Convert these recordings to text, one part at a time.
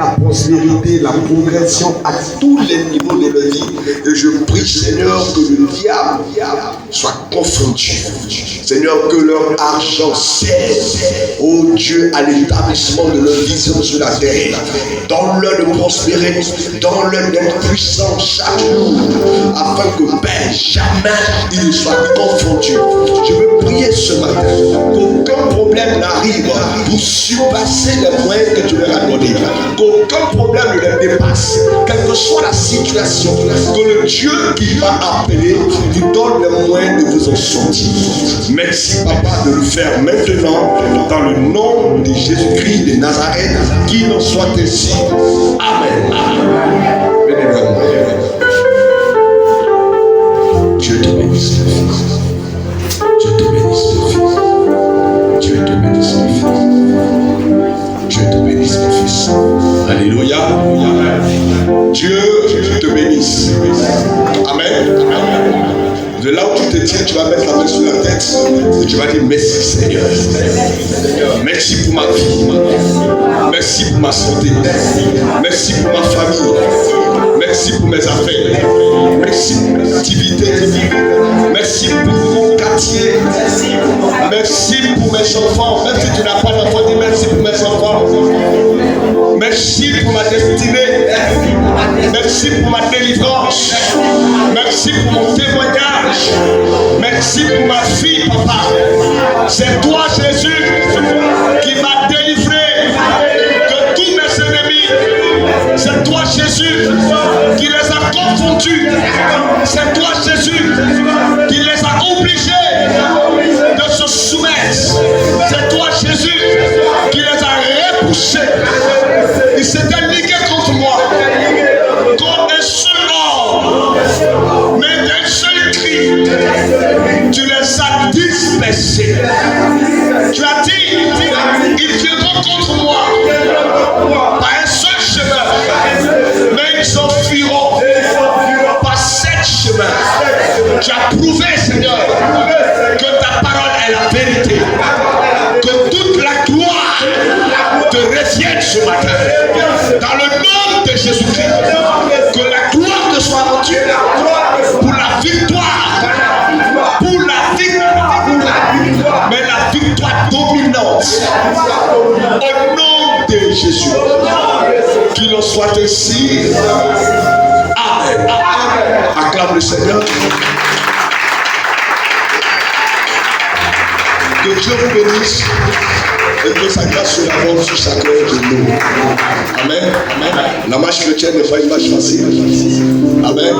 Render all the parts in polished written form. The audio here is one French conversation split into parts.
la prospérité, la progression à tous les niveaux de leur vie. Et je prie, Seigneur, que le diable soit confondu. Seigneur, que leur argent cesse, oh Dieu, à l'établissement de leur vision sur la terre. Donne-leur de prospérer, donne-leur d'être puissant chaque jour, afin que, Père, jamais il ne soit confondu. Je veux prier ce matin qu'aucun problème n'arrive pour surpasser les moyens que tu leur as donnés. Qu'aucun problème ne les dépasse, quelle que soit la situation, que le Dieu qui m'a appelé vous donne les moyens de vous en sortir. Merci, Papa, de le faire maintenant, dans le nom de Jésus-Christ de Nazareth, qu'il en soit ainsi. Amen. Bénévole. Dieu te bénisse, mon fils. Dieu te bénisse, mon fils. Dieu te bénisse, mon fils. Dieu te bénisse, mon fils. Alléluia. Dieu te bénisse. Amen. De là où tu te tiens, tu vas mettre la main sur la tête et tu vas dire merci Seigneur. Merci pour ma vie. Merci pour ma santé. Merci pour ma famille. Merci pour mes affaires. Merci pour mes activités. Merci pour mon quartier. Merci pour mes enfants. Même si tu n'as pas d'enfants, dis merci pour mes enfants. Merci pour ma destinée. Merci pour ma délivrance. Merci pour mon témoignage. Merci pour ma fille, papa. C'est toi, Jésus, qui m'a délivré de tous mes ennemis. C'est toi, Jésus, qui les a confondus. C'est toi, Jésus, qui les a obligés de se soumettre. C'est toi, Jésus, qui les a repoussés. Ils s'étaient ligués contre moi, comme un seul homme, mais d'un seul cri. Tu les as dispersés. Tu as dit, ils viendront contre moi par un seul chemin, mais ils s'enfuiront par sept chemins. Tu as prouvé, Seigneur, que ta parole est la vérité, que toute la gloire te revienne ce matin. Dans le nom de Jésus-Christ, que la gloire te soit rendue pour la victoire, mais la victoire dominante. Au nom de Jésus, qu'il en soit ainsi. Amen. Acclame le Seigneur. Que Dieu vous bénisse et que sa grâce se l'avance sur chacun de nous. Amen. La marche chrétienne n'est pas une marche facile. Amen.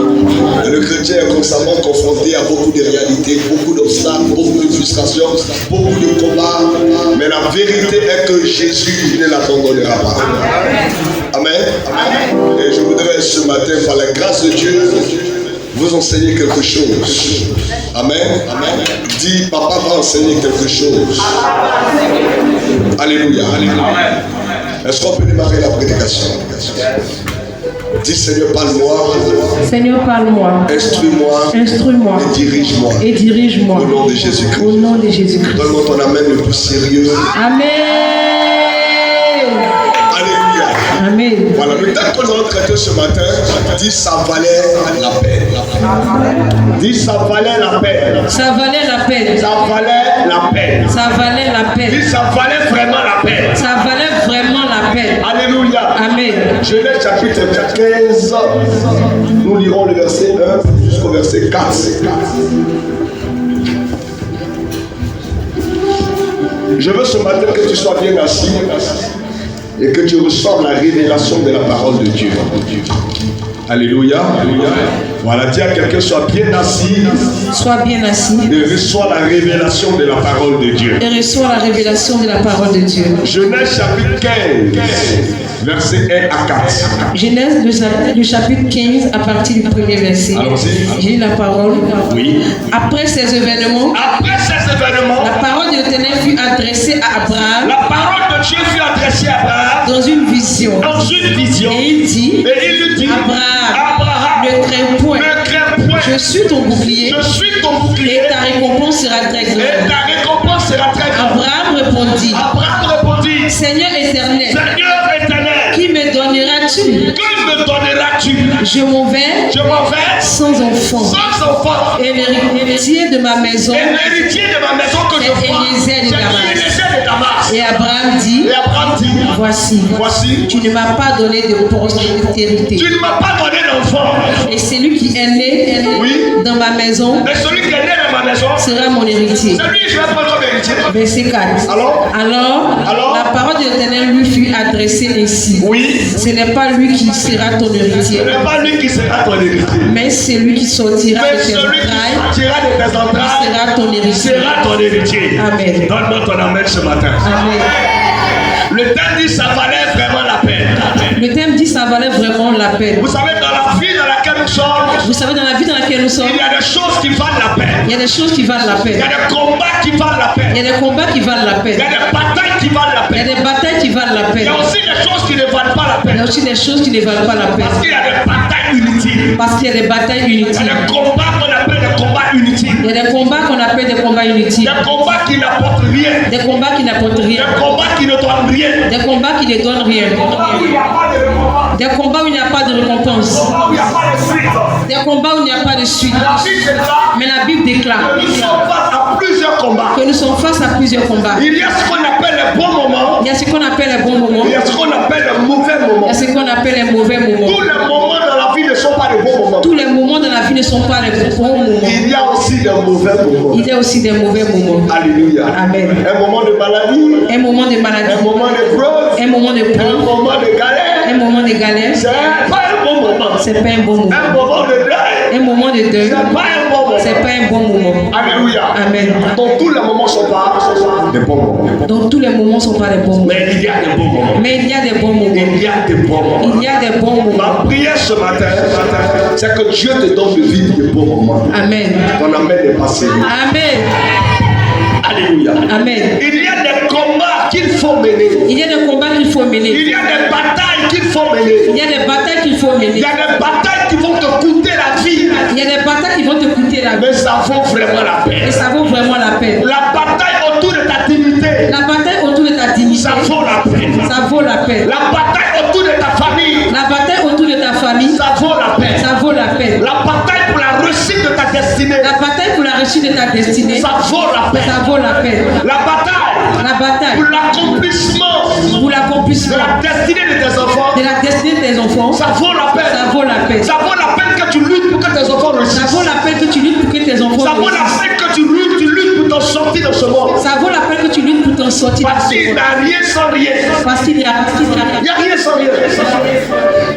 Et le chrétien est constamment confronté à beaucoup de réalités, beaucoup d'obstacles, beaucoup de frustrations, beaucoup de combats. Mais la vérité est que Jésus ne l'abandonnera pas. Amen. Et je voudrais ce matin, par la grâce de Dieu, vous enseigner quelque chose. Amen. Dis, papa va enseigner quelque chose. Alléluia. Est-ce qu'on peut démarrer la prédication? Dis, Seigneur, parle-moi. Seigneur, parle-moi. Instruis-moi. Et dirige-moi. Au nom de Jésus-Christ. Donne-moi ton amen le plus sérieux. Amen. Amen. Voilà, le thème que nous allons traiter ce matin, dit ça valait la peine. Dis ça valait la peine. Ça valait la peine. Ça valait la peine. Ça valait la peine. Dis ça valait vraiment la peine. Ça valait vraiment la peine. Alléluia. Amen. Genèse chapitre 15. Nous lirons le verset 1 jusqu'au verset 4. Je veux ce matin que tu sois bien assis et que tu reçoives la révélation de la parole de Dieu. Alléluia. Voilà, dis à quelqu'un, sois bien assis. Sois bien assis. Et reçois la révélation de la parole de Dieu. Et reçois la révélation de la parole de Dieu. Genèse chapitre 15, verset 1 à 4. Genèse du chapitre 15 à partir du premier verset. Allons-y. J'ai la parole. Oui. Après ces événements, la parole de l'Éternel fut adressée à Abraham. La parole de Dieu fut adressée à Abraham dans une vision. Et il dit, Abraham, ne crains point. Je suis ton bouclier. Et ta récompense sera très grande. Abraham répondit, Seigneur éternel, qui me donnerait donneras-tu? Que me donneras-tu? Je m'en vais sans enfant. Sans enfant. Et l'héritier de ma maison Et l'héritier de ma maison que je vois, Eliezer de de Damas. Et Abraham dit, voici, tu ne m'as pas donné de postérité. Tu ne m'as pas donné d'enfant. Et celui qui est né dans ma maison Mais celui qui est né dans ma maison sera mon héritier. Celui que je vais prendre comme héritier. Verset 4. Alors, la parole de l'Éternel lui fut adressée ainsi. Ce n'est pas lui qui sera ton héritier. Ce n'est pas lui qui sera ton héritier. Mais celui qui sortira de tes entrailles sera ton héritier. Amen. Donne-moi ton amen ce matin. Amen. Le thème dit ça valait vraiment la peine. Le thème dit ça valait vraiment la peine. Vous savez, dans la vie dans laquelle nous sommes, il y a des choses qui valent la peine. Il y a des choses qui valent la peine. Il y a des combats qui valent la peine. Il y a des combats qui valent la peine. Il y a des batailles qui valent la peine. Il y a des batailles qui valent la peine. Il y a aussi des choses qui ne valent pas la peine. Il y a aussi des choses qui ne valent pas la peine. Parce qu'il y a des batailles inutiles. Parce qu'il y a des batailles inutiles. Il y a des combats qu'on appelle des combats inutiles. Il y a des combats qu'on appelle des combats inutiles. Des combats qui n'apportent rien. Des combats qui n'apportent rien. Des combats qui ne donnent rien. Des combats qui ne donnent rien. Des combats où il n'y a pas de récompense. Des combats où il n'y a pas de suite. Mais la Bible déclare que nous sommes face à plusieurs combats. Que nous sommes face à plusieurs combats. Il y a ce qu'on appelle les bons moments. Il y a ce qu'on appelle les bons moments. Il y a ce qu'on appelle les mauvais moments. Il y a ce qu'on appelle les mauvais moments. Tous les moments dans la vie ne sont pas les bons moments. Tous les moments de la vie ne sont pas les bons moments. Il y a aussi des mauvais moments. Il y a aussi des mauvais moments. Alléluia. Amen. Un moment de maladie. Un moment de maladie. Un moment de preuve. Un moment de preuve. Un moment de galère. Un moment de galère. C'est pas un bon moment. C'est pas un bon moment. Un moment de deuil. Un moment de deuil. C'est pas un bon moment. C'est pas un bon moment. Alléluia. Amen. Donc tous les moments ne sont pas des bons moments. Donc tous les moments ne sont pas des bons moments. Mais il y a des bons moments. Mais il y a des bons moments. Il y a des bons moments. Il y a des bons moments. Ma prière ce matin, c'est que Dieu te donne de vivre des bons moments. Amen. Ton amen est passé. Amen. Alléluia. Amen. Il y a des combats qu'il faut mener. Il y a des combats qu'il faut mener. Il y a des batailles qu'il faut mener. Il y a des batailles qu'il faut mener. Il y a des batailles qui vont te coûter la vie. Il y a des batailles qui vont te coûter la vie. Mais ça vaut vraiment la peine. Et ça vaut vraiment la peine. La bataille autour de ta dignité. La bataille autour de ta dignité. Ça vaut la peine. Ça vaut la peine. La bataille autour de ta famille. La bataille autour de ta famille. Ça vaut la peine. Ça vaut la peine. La bataille pour la réussite de ta destinée. La bataille pour la réussite de ta destinée. Ça vaut la peine. Ça vaut la peine. La bataille pour l'accomplissement de la destinée de tes enfants. De la destinée de tes enfants. Ça vaut la peine. Ça vaut la peine. Ça vaut la peine que tu luttes pour que tes enfants réussissent. Ça vaut la peine que tu luttes pour que tes enfants Ça vaut la réussissent. peine que tu luttes pour t'en sortir de ce monde. Ça vaut la peine que tu luttes pour t'en sortir. Parce qu'il n'y a rien sans rien. Parce qu'il n'y a Il n'y a rien sans rien.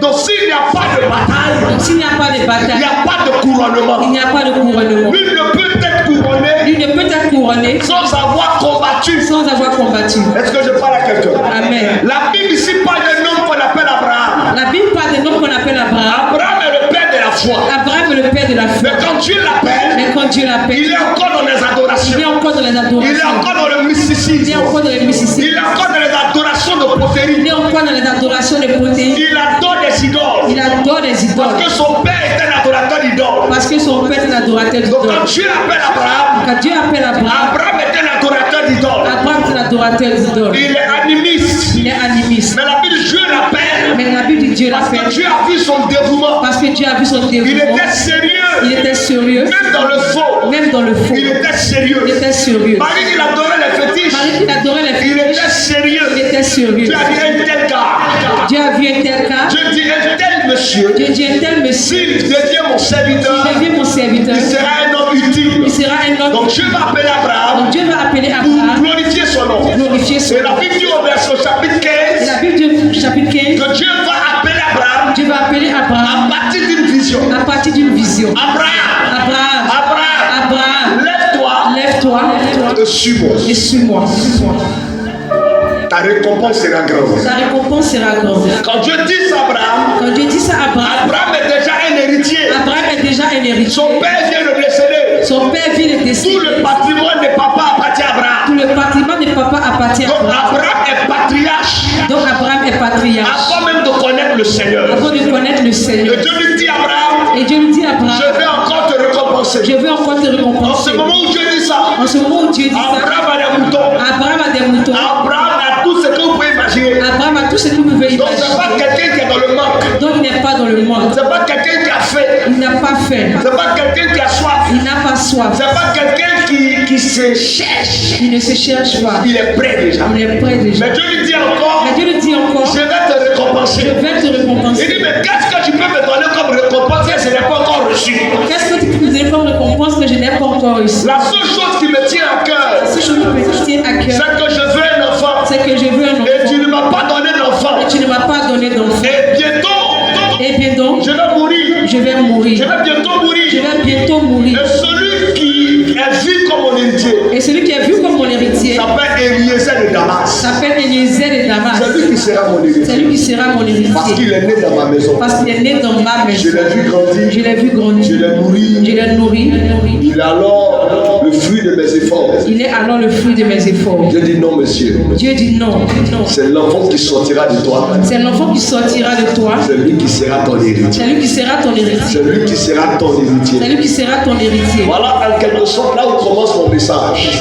Donc s'il n'y a pas de bataille, Donc s'il n'y a pas de il n'y bataille, a pas de couronnement. il n'y a pas de couronnement. Lui ne peut être couronné Lui ne peut être couronné sans avoir combattu. sans avoir combattu. Est-ce que je parle à quelqu'un? Amen. La Bible ici parle d'un homme qu'on appelle Abraham. La Bible parle d'un homme qu'on appelle Abraham. Abraham est le père de la foi. Abraham est le père de la foi. Mais quand Dieu l'appelle, Mais quand Dieu l'appelle, il est encore dans les adorations. il est encore dans les Il est adorations. encore dans le mysticisme. Il est encore dans les mysticisme. Il est encore dans les adorations de Il poterie. est encore dans les adorations de protéines. Il adore des idoles. Il adore les idoles. Parce que son père est un adorateur d'idoles. Parce que son père est un adorateur Donc d'idoles. quand Dieu appelle Abraham, Quand Dieu appelle Abraham, Abraham est un adorateur d'idoles. Abraham est un adorateur d'idoles. Il est animiste. Il est animiste. Mais la Bible de Dieu l'appelle. Mais la Bible de Dieu Parce que l'appelle. Dieu a vu son dévouement. Parce que Dieu a vu son Il dévouement. était sérieux. Il était sérieux. Même dans le faux. Même dans le faux. Il était sérieux. Il était sérieux. Marie, il adorait les fétiches. Marie qui adorait les Il fétiches. était sérieux. Il était sérieux. Tu as dit un tel gars. Dieu a vu un tel cas. Je dis un tel monsieur. Dieu dit un tel monsieur. S'il devient mon serviteur, Il devient mon serviteur. il sera un homme utile. Il sera un homme. Donc Dieu va appeler Abraham Donc Dieu va appeler pour Abraham. glorifier son nom. Glorifier son Et la nom. Bible dit au verset au chapitre Et 15 la Bible dit au chapitre 15. que Dieu va appeler Abraham Dieu va appeler Abraham à partir d'une vision. à partir d'une vision. Abraham, Abraham. Abraham, Abraham. lève-toi Lève-toi. et suis-moi. Et suis-moi. Ta récompense sera grande. Ta récompense sera grande. Quand Dieu dit ça à Abraham, Quand Dieu dit ça à Abraham, Abraham est déjà un héritier. Abraham est déjà un héritier. Son père vient de décéder. Son père vit le décès. Tout le patrimoine de papa appartient à Abraham. Tout le patrimoine de papa appartient à Donc Abraham. Abraham est patriarche Donc Abraham est patriarche. avant même de connaître le Seigneur. Avant de connaître le Et Seigneur. Dieu lui dit à Abraham, Et Dieu lui dit à je Abraham, vais encore te récompenser. je veux encore te En ce récompenser. moment où Dieu dit ça, En ce moment où Dieu dit ça, Abraham a des moutons. Abraham a des moutons. Abraham a tout ce que vous pouvez imaginer. Abraham a tout ce que vous pouvez Donc c'est imaginer. pas quelqu'un qui est dans le manque. demande. C'est pas quelqu'un qui a fait. Il n'a pas faim. C'est pas quelqu'un qui a soif. Il n'a pas soif. C'est pas quelqu'un qui se cherche. Il ne se cherche pas. Il est prêt déjà. Il est prêt déjà. Mais Dieu lui dit encore, Mais Dieu lui dit encore, je vais te récompenser. je vais te Il récompenser. dit, mais qu'est-ce que tu peux me donner comme récompense que je n'ai pas encore reçu? Qu'est-ce que tu peux me donner comme récompense que je n'ai pas encore reçu? La seule chose qui me tient à cœur, La seule chose qui me tient à cœur, c'est que je veux un enfant. c'est que je veux un Et tu enfant. ne m'as pas donné d'enfant. Et tu ne m'as pas donné d'enfant. Et bientôt, Et bien donc, je vais mourir. je vais Je mourir. vais bientôt mourir. Je vais bientôt mourir. Et celui qui est vu comme mon héritier Et celui qui est vu comme mon héritier s'appelle Eliezer de Damas. s'appelle Eliezer de Damas. C'est lui qui sera mon héritier. C'est lui qui sera mon Parce héritier. qu'il est né dans ma maison. Parce qu'il est né dans ma Je maison. l'ai vu grandir. Je l'ai vu Je grandir. l'ai nourri. Je l'ai nourri. Il est alors le fruit de mes efforts. Il est alors le fruit de mes efforts. Dieu dit non, monsieur. Dieu dit non. Non. C'est l'enfant qui sortira de toi. C'est l'enfant qui sortira de toi. C'est lui qui sera ton héritier. C'est lui qui sera ton héritier. C'est lui qui sera ton héritier. C'est lui qui sera ton héritier. Voilà en quelque sorte là où commence mon message.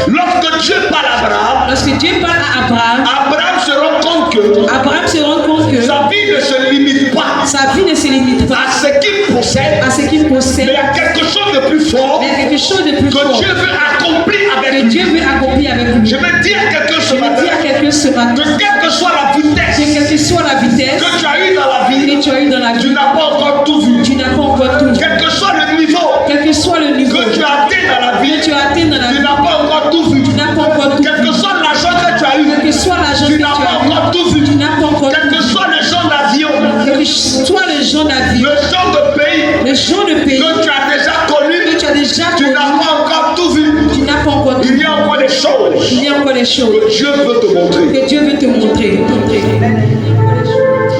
Lorsque Dieu parle à Abraham, Lorsque Dieu parle à Abraham, Abraham se rend compte que Abraham se rend compte que sa vie ne se limite pas sa vie ne se limite pas à ce qu'il possède, à ce qu'il mais possède, il y a quelque chose de plus fort mais il y a quelque chose de plus que fort Dieu veut accomplir avec que lui. Dieu veut accomplir avec lui. Je vais dire à quelqu'un ce Je vais matin dire à quelqu'un ce matin que quelle que soit la vitesse que quelle que soit la vitesse que tu as eue dans la que vie, tu as eu dans la tu vie, n'as pas encore tout vu. tu n'as pas encore tout. Quel que soit le niveau Quel que soit le niveau que tu as atteint dans la vie, que tu as atteint dans la tu vie, n'as pas encore tout vu. tu n'as pas encore tout. Quel que soit l'argent que tu as eu, Quel que soit l'argent que tu tu n'as pas as eu, encore tout vu. tu n'as pas encore Quel tout. que soit le genre d'avion, Quel que soit le genre d'avis, le genre de pays le genre de pays que tu as déjà que connu, tu as déjà tu connu, n'as pas encore tout vu. tu n'as pas encore tout. Il y a encore des choses Il y a encore des choses que Dieu veut te montrer. que Dieu veut te montrer.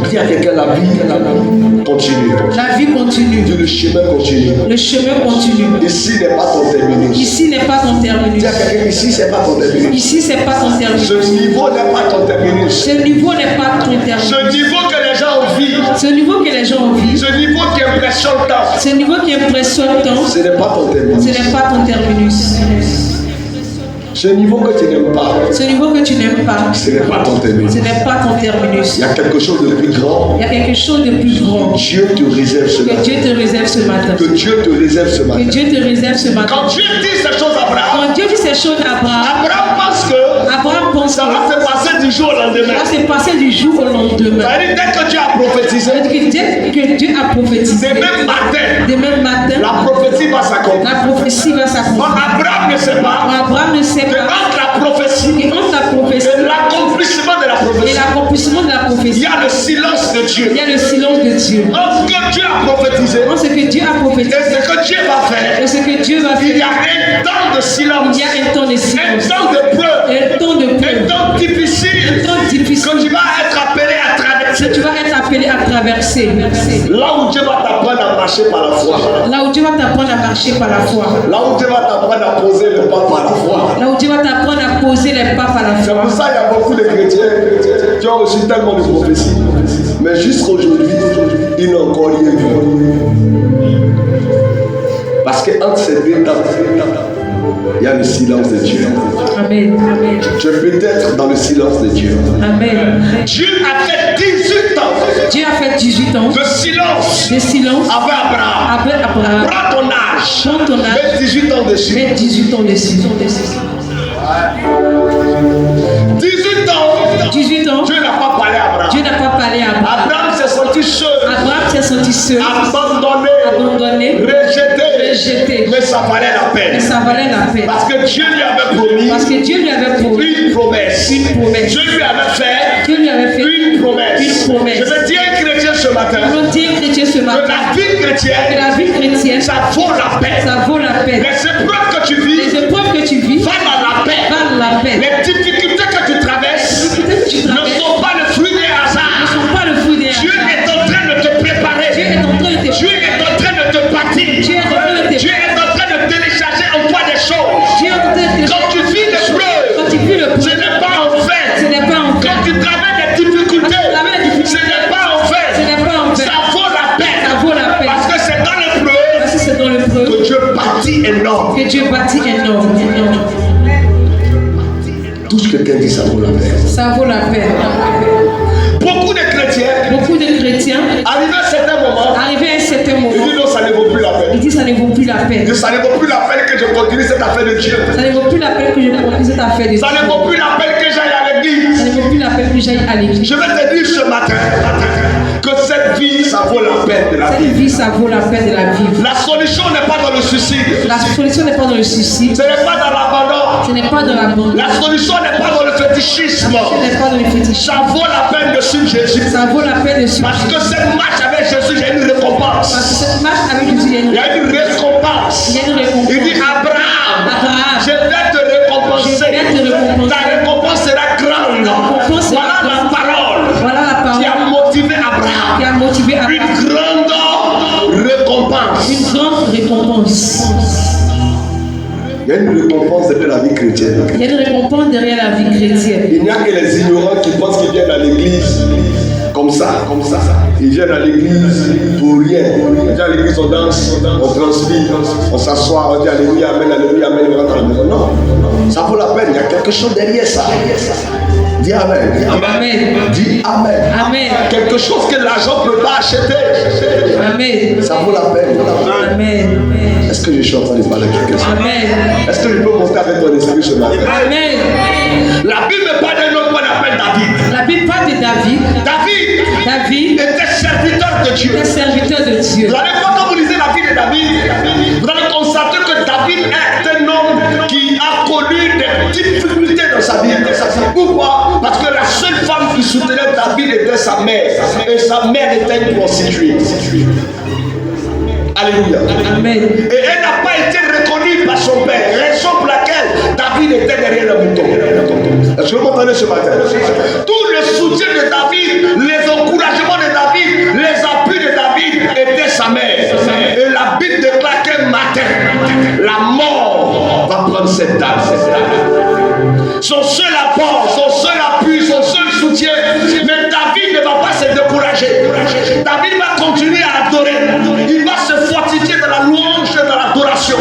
Dis à quelqu'un, la vie continue. La vie continue. Dis, le chemin continue. Le chemin continue. Ici n'est pas ton terminus. Ici n'est pas ton terminus. Dis à quelqu'un, ici c'est pas ton terminus. Ici, c'est pas ton terminus. Ce niveau n'est pas ton terminus. Ce niveau n'est pas ton terminus. Ce niveau que les gens vivent, Ce niveau que les gens vivent, ce niveau qui impressionne tant, ce niveau qui impressionne tant, ce n'est pas ton terminus. ce n'est pas ton terminus. Ce niveau que tu n'aimes pas, Ce niveau que tu n'aimes pas, ce n'est pas ton terminus. ce n'est pas ton terminus. Il y a quelque chose de plus grand. Il y a quelque chose de plus grand Dieu te réserve ce que matin. Dieu te réserve ce matin. Que Dieu te réserve ce Que matin. Dieu te réserve ce matin. Quand Dieu dit ces choses à Abraham, Quand Dieu dit ces choses à Abraham, Abraham pense que Abraham pense ça va que se passer du jour au ça lendemain. va se passer du jour au lendemain. Ça veut dire dès que Dieu a prophétisé, Ça veut dire que Dieu a prophétisé. c'est même matin, Demain matin, la prophétie va s'accomplir. la prophétie va s'accomplir. Abraham ne sait pas Abraham ne sait que pas entre la prophétie que entre la prophétie et l'accomplissement de la et prophétie, l'accomplissement de la il prophétie, y a le silence de Dieu. il y a le silence de Dieu. Entre ce que Dieu a prophétisé Dans ce que Dieu a et prophétisé ce que Dieu va faire, et ce que Dieu va il y faire, a un temps de silence, il y a un temps de un silence, temps de preuve, un temps de un preuve, temps difficile un temps difficile que tu vas être appelé à que traverser. tu vas être appelé à traverser. Là où Dieu va t'apprendre à marcher par la foi. Là où Dieu va t'apprendre à marcher par la foi. Là où Dieu va t'apprendre à poser le pas par la foi. Là où Dieu va t'apprendre à poser les pas par la C'est foi. pour ça qu'il y a beaucoup de chrétiens qui ont reçu tellement de prophéties. Mais jusqu'à aujourd'hui, ils n'ont encore rien vu. Parce qu'entre ces deux temps, il y a le silence de Dieu. Amen. Amen. Tu es peut-être dans le silence de Dieu. Amen. Dieu a fait 18 ans Dieu a fait 18 ans de silence de silence avec Abraham. avec Abraham. Prends ton âge. Prends ton âge. Mets 18 ans dessus. Mets 18 ans dessus. 18 ans. 18 ans. Dieu n'a pas parlé à Abraham. Dieu n'a pas parlé à Abraham. Abraham s'est senti seul, Abraham s'est senti seul, abandonné, abandonné, rejeté. Mais ça valait la mais peine. ça valait la peine. Parce que Dieu lui avait promis Parce que Dieu lui avait promis une promesse. une promesse. Dieu lui avait fait Dieu lui avait fait une promesse. une promesse. Je veux dire un chrétien ce matin Nous dire chrétien ce que matin la vie que chrétienne, la vie chrétienne, ça vaut la peine. ça vaut la peine. Les épreuves que tu vis Les épreuves que tu vis valent la peine. valent la peine. Les difficultés que tu traverses Les difficultés que tu ne traverses sont pas le fruit des ne hasards. sont pas le fruit des Dieu hasards. est en train de te préparer. Dieu est en train de te Dieu est en train de te bâtir. Dieu est en train de te Dieu est en train de télécharger en toi des choses. Dieu est en train de te Quand tu vis l'épreuve, Quand tu vis le ce n'est pas en ce fait. n'est pas en Quand vain. tu traverses des difficultés, Quand tu traverses des difficultés, ce n'est pas en Ce fait. n'est pas en vain. Ça vaut la peine. Ça vaut la peine. Parce que c'est dans l'épreuve Parce que c'est dans le preuve que Dieu bâtit énorme. que Dieu bâtit énorme. Tout ce que quelqu'un dit, ça vaut la peine. Ça vaut la peine. Beaucoup de chrétiens, Beaucoup de chrétiens, arrivé à un certain moment, dit ça ne vaut plus la peine. Ça ne vaut plus la peine que je continue cette affaire de Dieu. Ça ne vaut plus la peine que je continue cette affaire de Dieu. Ça ne vaut plus la peine que j'aille à l'église. Ça ne vaut plus la peine que j'aille à l'église. Je vais te dire ce matin que cette vie, ça vaut la peine de la Cette vivre. vie, ça vaut la peine de la vivre. La solution n'est pas dans le suicide. La solution n'est pas dans le suicide. Ce n'est pas dans l'abandon. Ce n'est pas dans l'abandon. La solution n'est pas dans le fétichisme. Ce n'est pas dans le fétichisme. Ça vaut la peine de suivre Jésus. Ça vaut la peine de suivre. Parce que cette marche avec Jésus, il y a une récompense. Parce que cette marche avec Jésus, Il y a une récompense. il y a une récompense. Il dit Abraham, Abraham, je vais te récompenser. je vais te récompenser. Ta récompense sera grande. récompense sera Voilà la grande. parole Voilà la qui a parole motivé qui Abraham. a motivé Abraham. Une grande récompense. Une grande récompense. Il y a une récompense derrière la vie chrétienne. Il y a une récompense derrière la vie chrétienne. Il n'y a que les ignorants qui pensent qu'ils viennent à l'église comme ça. Ils viennent à l'église pour rien. Ils viennent à l'église, on danse, on transpire, on s'assoit, on dit alléluia, amen, on rentre à la maison. Non, ça vaut la peine, il y a quelque chose derrière ça. Dis amen. Amen. Dis amen. Amen. Quelque chose que l'argent ne peut pas acheter. Amen. Ça vaut la peine. Amen. Est-ce que je suis en train de parler à quelqu'un? Amen. Est-ce que je peux monter avec ton esprit ce matin? Amen. La Bible parle d'un homme qu'on appelle David. La Bible parle de David. David était serviteur de Dieu. était serviteur de Dieu. Vous allez voir, quand vous lisez la vie de David, vous allez constater que David est un homme qui a connu des difficultés dans sa vie. Pourquoi? Parce que la seule femme qui soutenait David était sa mère. Et sa mère était une prostituée. Alléluia. Amen. Et elle n'a pas été reconnue par son père, raison pour laquelle David était derrière le mouton. Est-ce que vous m'entendez ce matin? Tout le soutien de David, les encouragements de David, les appuis de David étaient sa mère. Et la Bible déclare qu'un matin, la mort va prendre cette dame. Son seul apport, son seul appui, son seul soutien. Mais David ne va pas se décourager. David va continuer à adorer. Il va se fortifier dans la louange et dans l'adoration.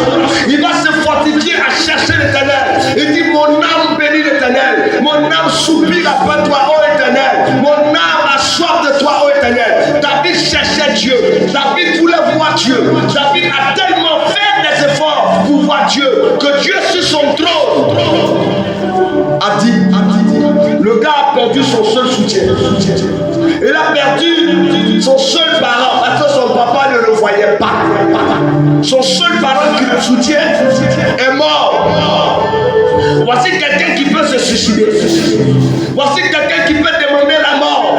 Il va se fortifier à chercher l'Éternel. Il dit, mon âme bénit l'Éternel. Mon âme soupire après toi, ô Éternel. Mon âme a soif de toi, ô Éternel. David cherchait Dieu. David voulait voir Dieu. David a tellement fait des efforts pour voir Dieu que Dieu sur son trône a dit, le gars a perdu son seul soutien. Il a perdu son seul parent parce que son papa ne le voyait pas. Son seul parent qui le soutient est mort. Voici quelqu'un qui peut se suicider. Voici quelqu'un qui peut demander la mort.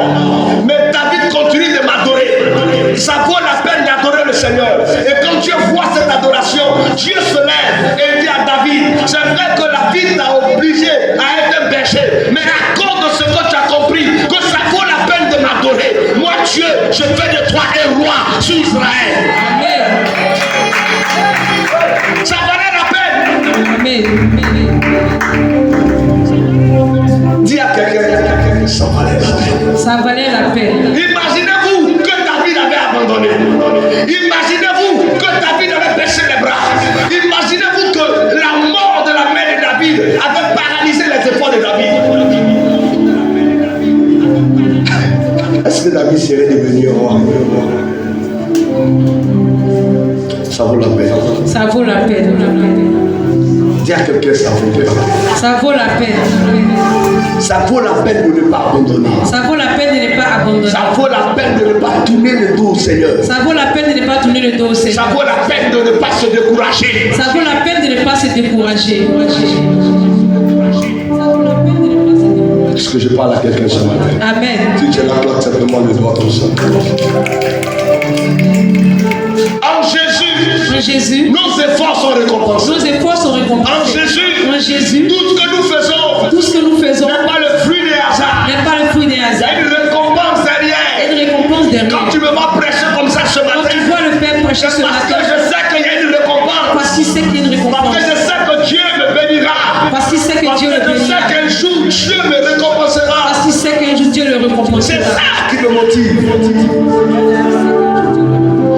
Mais David continue de m'adorer. Ça vaut la peine d'adorer le Seigneur. Et quand Dieu voit cette adoration, Dieu se lève et dit à David, c'est vrai que la vie t'a obligé à être un berger, mais à cause de ce que tu as compris, que ça vaut la peine de m'adorer. Moi Dieu, je fais de toi un roi sur Israël. Amen. Ça valait la peine. Amen. Dis à quelqu'un, ça valait la peine. Ça valait la peine. Imaginez-vous que David avait abandonné. Imaginez-vous que David avait baissé les bras. Imaginez-vous que la mort de la mère de David avait paralysé les efforts de David. Est-ce que David serait devenu roi? Ça vaut la peine. Ça vaut la peine. Dis à quelqu'un, ça vaut la peine. Ça vaut la peine. Ça vaut la peine de ne pas abandonner. Ça vaut la peine de ne pas abandonner. Ça vaut la peine de ne pas tourner le dos au Seigneur. Ça vaut la peine de ne pas tourner le dos au Seigneur. Ça vaut la peine de ne pas se décourager. Ça vaut la peine de ne pas se décourager. Est-ce que je parle à quelqu'un ce matin? Amen. Si tu es là, claque simplement le doigt comme ça. En Jésus, En Jésus, nos efforts sont récompensés. nos efforts sont En récompensés. Jésus, En Jésus, tout ce que nous faisons tout ce que nous faisons n'est pas le fruit des hasards. n'est pas le fruit des Il y hasards. a une récompense Il y a derrière. une récompense Quand derrière. tu me vois prêcher comme ça ce Quand matin, tu vois le Père prêcher c'est ce parce que matin, je sais qu'il y a une récompense. parce qu'il sait qu'il y a une Parce récompense. que je sais que Dieu me bénira. Parce qu'il sait que Parce Dieu que le je sais bénira. qu'un jour Dieu me récompensera. Parce qu'il sait qu'un jour Dieu le C'est récompensera. ça qui me motive.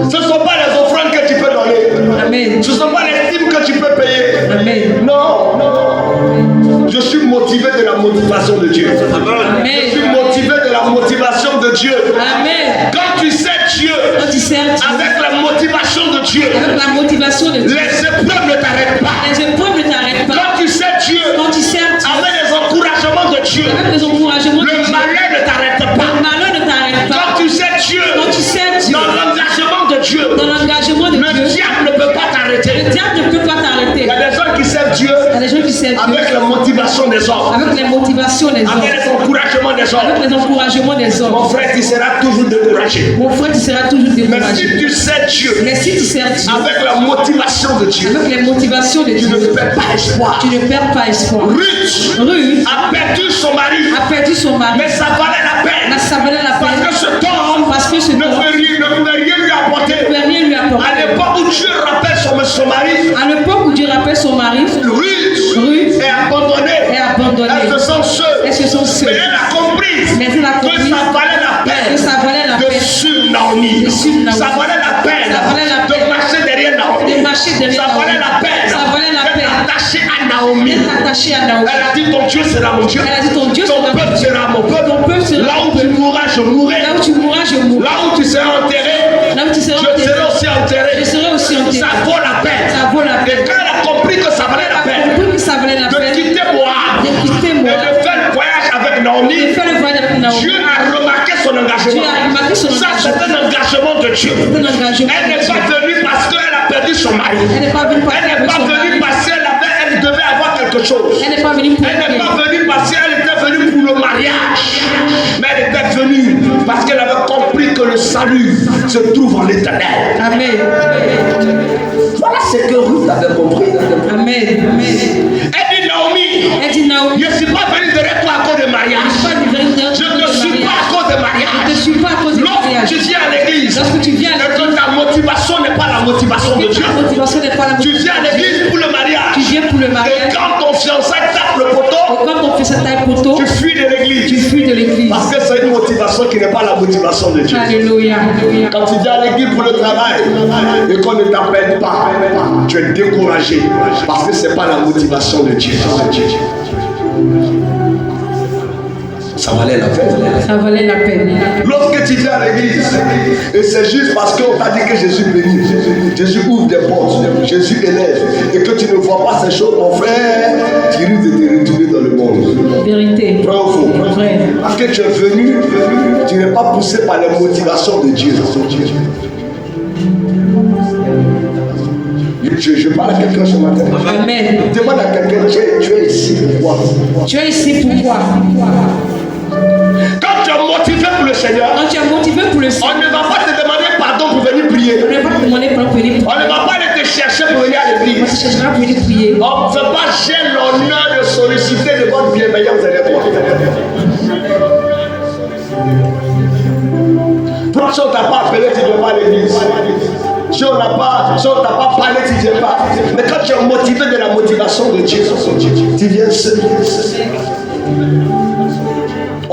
Ce ne sont pas les offrandes que tu peux donner. Amen. Ce ne sont pas les dîmes que tu peux payer. Amen. Non. Je suis motivé de la motivation de Dieu. Amen. Je suis motivé de la motivation de Dieu. Amen. Quand tu sais Dieu Quand tu sers Dieu avec la motivation de Dieu, avec la motivation de Dieu, les épreuves ne t'arrêtent pas. les épreuves ne t'arrêtent pas. Quand tu sais Dieu, Quand tu sers Dieu, avec les encouragements de Dieu, avec les encouragements de le Dieu, malheur ne t'arrête le pas. malheur ne t'arrête pas. Quand tu sais Dieu, Quand tu sers Dieu, dans l'engagement de Dieu, dans l'engagement de le Dieu, diable ne peut pas t'arrêter. le diable ne peut pas t'arrêter. Il y a des gens qui servent Dieu Il y a des gens qui servent Dieu avec la motivation des hommes, avec les motivations des hommes, avec les encouragements des hommes. avec les encouragements des hommes. Mon frère, tu seras toujours découragé. Mon frère, tu seras toujours Mais découragé. si tu sais Dieu Mais si tu sers Dieu avec la motivation de Dieu, avec les motivations de tu Dieu, ne perds pas espoir. tu ne perds pas espoir. Ruth Ruth a perdu son mari, a perdu son mari, mais ça valait la peine. mais ça valait la Parce peine que cet homme parce que ce ne homme pouvait rien lui apporter. ne pouvait rien lui apporter. À l'époque où Dieu rappelle son mari, À l'époque où Dieu rappelle son mari, Ruth est abandonnée. est abandonnée. Elles se sont seules. Elles se sont Mais seules. elle a compris Mais elle a compris que ça valait la peine que ça valait la de peine suivre Naomi. de suivre Naomi. Ça valait la peine Ça valait la de peine marcher derrière Naomi. de marcher derrière Ça valait Naomi. la peine Ça valait la peine d'être attaché à Naomi. d'être attaché à Naomi. Elle a dit ton Dieu sera mon Dieu. Elle a dit ton Dieu Ton sera mon peuple Dieu. sera mon peuple. Ton peuple sera Là mon où tu peuple. mourras, je mourrai. Là où tu mourras, je mourrai. Là où tu seras enterré, Là où tu seras je enterré, serai aussi enterré. je serai aussi enterré. Ça vaut la peine. Ça vaut la peine. Et quand elle a compris que ça valait la Elle a peine compris que ça valait la de peine quitter Moab de quitter et Moab. de faire le voyage avec Naomi, de faire le voyage avec Naomi. Dieu a remarqué son engagement. Dieu a remarqué son Ça, c'est engagement. un engagement de Dieu. C'est un engagement. Elle n'est pas venue parce qu'elle a perdu son mari. Elle n'est pas venue parce Elle qu'elle n'est avait pas son venue mari. parce qu'elle devait avoir quelque chose. Elle n'est pas venue pour Elle n'est prier. pas venue parce qu'elle était venue pour le mariage. Mais elle était venue parce qu'elle avait compris que le salut se trouve en l'éternel. Amen. Voilà ce que Ruth avait compris. Amen. Amen. Elle dit Naomi, Elle dit Naomi, je ne suis pas venue derrière toi à cause de mariage. pas du véritable Je ne suis pas à cause de Je ne mariage. suis pas à cause du Lorsque mariage. tu viens à l'église, Lorsque tu viens à et que ta motivation n'est pas la motivation de Dieu, la motivation n'est pas la tu motivation. viens à l'église pour le Tu mariage. viens pour le Et mariage. quand ton fiançailles tape le poteau, Et quand on fait sa taille poteau, tu fuis de tu l'église. fuis de l'église. Parce que c'est une motivation qui n'est pas la motivation de Dieu. Alléluia. Alléluia. Quand tu viens à l'église pour le travail et qu'on ne t'appelle pas, tu es découragé parce que ce n'est pas la motivation de Dieu. Ça valait la peine. Ça valait la peine. Lorsque tu viens à l'église et c'est juste parce qu'on t'a dit que Jésus bénit, Jésus ouvre des portes, Jésus élève et que tu ne vois pas ces choses, mon frère, tu risques de te retrouver dans le monde. Vérité. Vrai ou faux? Vrai. Parce que tu es venu, tu n'es pas poussé par les motivations de Dieu. Je parle à quelqu'un ce matin. Amen. Demande à quelqu'un, tu es ici pourquoi? Tu es ici pourquoi? Quand tu es motivé pour le Seigneur, Quand tu es motivé pour le Seigneur, on ne va pas te demander pardon pour venir prier. on ne va pas te demander pour venir On ne va pas aller te chercher pour venir à On l'église. te cherchera pour venir prier. On ne fait pas, j'ai l'honneur de solliciter de votre bienveillance avec moi. Toi, si on ne t'a pas appelé, tu ne viens pas à l'église. Si on ne t'a pas parlé, tu ne viens pas. Mais quand tu es motivé de la motivation de Dieu, tu viens seul.